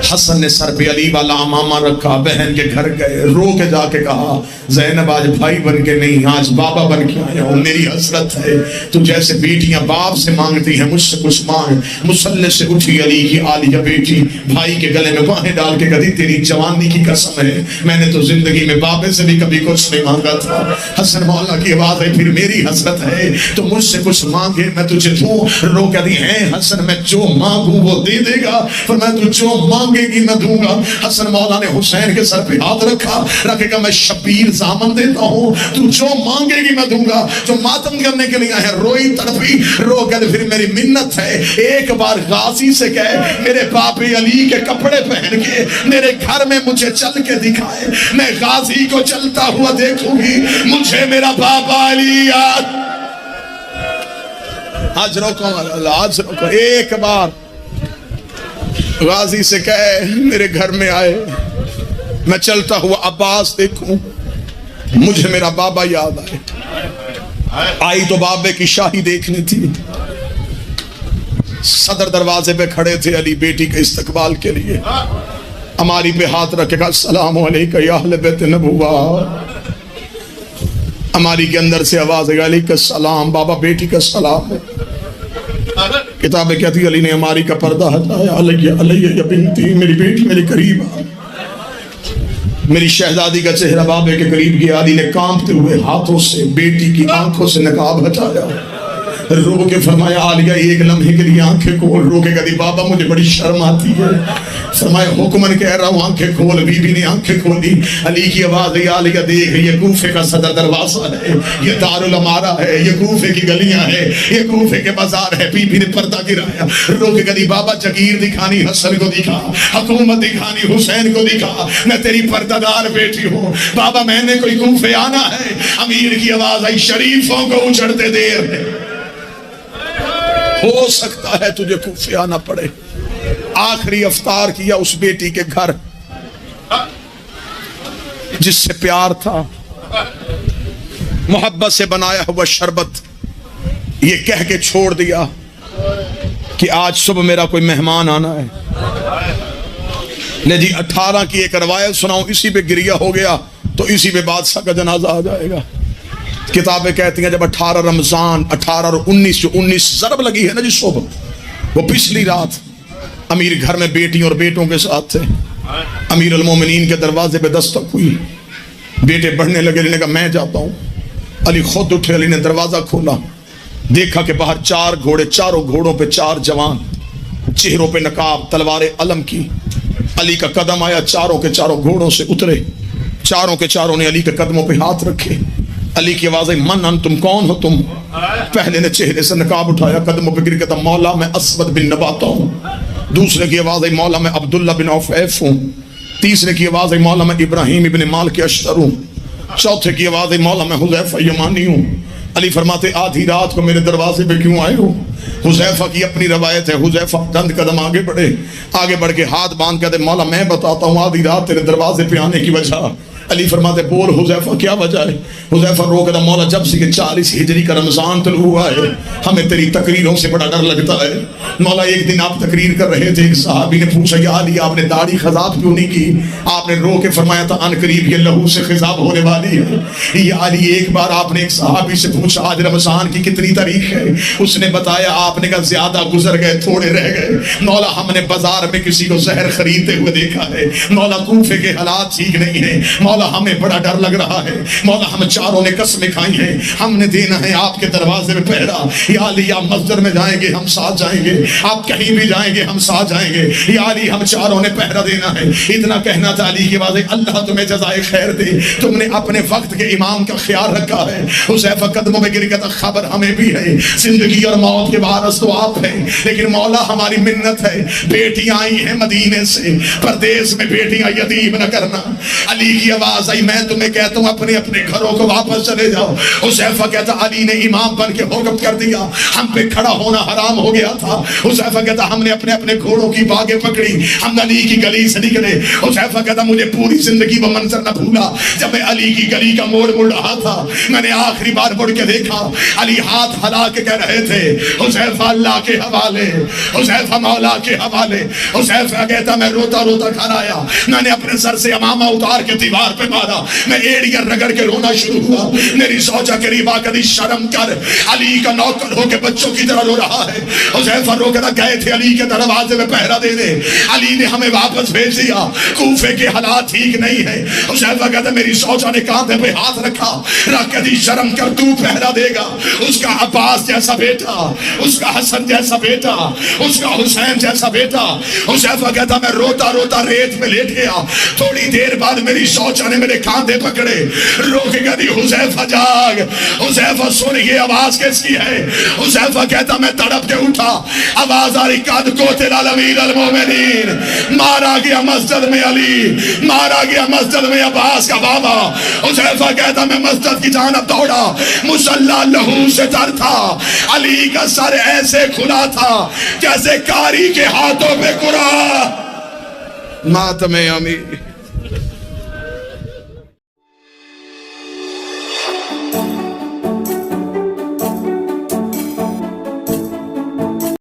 [SPEAKER 1] हसन ने सर पे अली वाला अमामा रखा, बहन के घर गए, रो के जाके कहा, ज़ैनब आज भाई बन के नहीं, आज बाबा बन के आया हूँ। मेरी हसरत है, तू जैसे बेटियां बाप से मांगती हैं, मुझसे कुछ मांग। मुसल्ले से उठी अली की आलिया बेटी, भाई के गले में बाहें डाल के कही, तेरी जवानी की कसम है, मैंने तो जिंदगी में बाबे से भी कभी कुछ नहीं मांगा था। हसन मौला की आवाज है, फिर मेरी हसरत है, तो मुझसे कुछ मांगे मैं तुझे दूं। रो कहती है, हसन मैं जो मांगू वो दे देगा, पर मैं तू जो मांगेगी मैं दूंगा। हसन मौला ने हुसैन के सर पे हाथ रखा, रखेगा मैं शबीर जामन देता हूँ, तू जो मांगेगी मैं दूंगा। जो मातम करने के लिए है, रोई तड़पी, रो कर फिर मेरी मिन्नत है, एक बार गाजी से कहे, मेरे पापी अली के कपड़े पहन के मेरे घर में मुझे चल के दिखाए, मैं गाजी को चलता हुआ देखूंगी, मुझे मेरा पापा अली याद। आज रोको, आज रोको, एक बार गाजी से कहे, मेरे घर में आए, मैं चलता हुआ अब्बास देखूं, मुझे मेरा बाबा याद आए। आई तो बाबे की शाही देखनी थी। सदर दरवाजे पे खड़े थे अली बेटी के इस्तकबाल के लिए। हमारी पे हाथ रखेगा, अस्सलाम वालेकुम या अहले बैत नबुव्वा। हमारी के अंदर से आवाज है, अलैकुम सलाम, बाबा बेटी का सलाम है। किताबें कहती, अली ने हमारी का पर्दा हटाया, अलैया बिनती, मेरी बेटी मेरे करीब आ। मेरी शहजादी का चेहरा बाबे के करीब गया। अली ने कांपते हुए हाथों से बेटी की आंखों से नकाब हटाया, रो के फरमाया, आलिया एक लम्हे के लिए आंखें खोल। रो के कहती, बाबा मुझे बड़ी शर्म आती है। फरमाया, हुक्मन कह रहा हूँ आंखें खोल। बीबी ने आंखें खोली। अली की आवाज है, आलिया देख, ये कूफे का सदर दरवाजा है, ये दारुल अमारा है, ये कूफे की गलियां है, ये कूफे के बाजार है। बीबी ने पर्दा गिराया, रो के कहती, बाबा जगीर दिखानी हसन को दिखा, हुकूमत दिखानी हुसैन को दिखा, मैं तेरी पर्दादार बेटी हूँ। बाबा मैंने कोई कूफे आना है। अमीर की आवाज आई, शरीफों को उछड़ते देर है, हो सकता है तुझे कूफे आना पड़े। आखिरी अफ्तार किया उस बेटी के घर जिससे प्यार था, मोहब्बत से बनाया हुआ शरबत, ये कह के छोड़ दिया कि आज सुबह मेरा कोई मेहमान आना है। ले जी 18 की एक रवायत सुनाऊं, इसी पे गिरिया हो गया तो इसी पे बादशाह का जनाजा आ जाएगा। किताबें कहती हैं जब 18 रमजान 18 और 19 जो 19 ज़रब लगी है ना जी सुबह, वो पिछली रात अमीर घर में बेटी और बेटों के साथ थे। अमीर अल मोमिनीन के दरवाजे पे दस्तक हुई, बेटे बढ़ने लगे। अली ने कहा मैं जाता हूँ। अली खुद उठे, अली ने दरवाजा खोला, देखा कि बाहर 4 घोड़े, चारों घोड़ों पे 4 जवान, चेहरों पे नकाब, तलवारें अलम की। अली का कदम आया, चारों के चारों घोड़ों से उतरे, चारों के चारों ने अली के कदमों पे हाथ रखे। अली की आवाज आई, मन अन, तुम कौन हो तुम? पहले ने चेहरे से नकाब उठाया, कदमों पे गिर के, मौला मैं असवद बिन नबाता हूँ। दूसरे की आवाज आई, मौला मैं अब्दुल्ला बिन औफैफ हूँ। तीसरे की आवाज आई, मौला मैं इब्राहिम इब्न मालिक अशतर हूँ। चौथे की आवाज आई, मौला मैं हुज़ैफा यमानी हूँ। अली फरमाते, आधी रात को मेरे दरवाजे पे क्यों आए हो? हुज़ैफा की अपनी रवायत है, हुज़ैफा चंद कदम आगे बढ़े, आगे बढ़ के हाथ बांध के, मौला मैं बताता हूँ आधी रात तेरे दरवाजे पे आने की वजह। अली फरमाते बोल हुजैफा क्या वजह है? हुजैफा रोक दा मौला जब से 40 हिजरी का रमजान तलू हुआ है हमें तेरी तकरीरों से बड़ा डर लगता है। मौला एक दिन आप तकरीर कर रहे थे, एक सहाबी ने पूछा या अली आपने दाढ़ी खिजाब क्यों नहीं की? आपने रो के फरमाया था अन करीब ये लहू से खिजाब होने वाली है। या अली एक बार आपने एक सहाबी से पूछा आज रमजान की कितनी तारीख है? उसने बताया, आपने कहा ज्यादा गुजर गए थोड़े रह गए। मौला हमने बाजार में किसी को जहर खरीदते हुए देखा है। मौला कूफे के हालात ठीक नहीं है। मौला हमें बड़ा डर लग रहा है। मौला हम चारों ने कसमें खाई हैं, हमने देना है आपके दरवाजे में पहरा। या अली आप मस्जिद में जाएंगे हम साथ जाएंगे, आप कहीं भी जाएंगे हम साथ जाएंगे। या अली हम चारों ने पहरा देना है। इतना कहना था अली की बात है, अल्लाह तुम्हें जज़ाए खैर दे, तुमने अपने वक्त के इमाम का ख्याल रखा है। हुज़ैफा कदमों में गिर गया, खबर हमें भी है, जिंदगी और मौत के वारिस तो आप हैं, लेकिन मौला हमारी मिन्नत है, बेटियां आई हैं मदीने से, परदेश में बेटियां यतीम न करना। अली की आवाज आई, मैं तुम्हें कहता हूँ अपने अपने घरों को वापस चले जाओ। हुज़ैफा कहता अली ने इमाम बन के हुक्म कर दिया, हम पे खड़ा होना हराम हो गया था। हुज़ैफा कहता हमने अपने अपने घोड़ों की बागें पकड़ी, हम अली की गली से निकले। हुज़ैफा कहता मुझे पूरी जिंदगी वो मंजर न भूला जब मैं अली की गली का मोड़ मुड़ रहा था। मैंने आखिरी बार मुड़ के देखा, अली हाथ हिला के कह रहे थे हुज़ैफा अल्लाह के हवाले, हुज़ैफा मौला के हवाले। हुज़ैफा कहता मैं रोता रोता घर आया, मैंने अपने सर से अमामा उतार के दीवार पे मारा, मैं एड़ियां रगड़ के रोना शुरू हुआ। मेरी सोचा करीबा कभी शर्म कर, अली का नौकर होके बच्चों की तरह रो रहा है। हुज़ैफा रो कर गए थे अली के दरवाजे में पहरा देने, अली ने हमें वापस भेज दिया, कूफे के हालात ठीक नहीं है। हुज़ैफा कहता मेरी सोचा ने कांधे पे हाथ रखा, रख के शर्म कर तू पहरा देगा। उसका अब्बास जैसा बेटा, उसका हसन जैसा बेटा, उसका हुसैन जैसा बेटा। हुज़ैफा कहता मैं रोता रोता रेत में लेट गया। थोड़ी देर बाद मेरी सोचा ने मेरे कांधे पकड़े, रोक गई हुज़ैफा जाग। हुज़ैफा सुन ये आवाज किसकी है? हुज़ैफा कहता मैं तड़प के उठा, आवाज आ रही कद कोतिल अमीर अल मोमिनीन, मारा गया मस्जिद में अली, मारा गया मस्जिद में अब्बास का बाबा। हुज़ैफा कहता मैं मस्जिद की जानब दौड़ा, मुसल्ला लहू से तर था, अली का सर ऐसे खुला था जैसे कारी के हाथों पे कुरा। मातमे अमीर।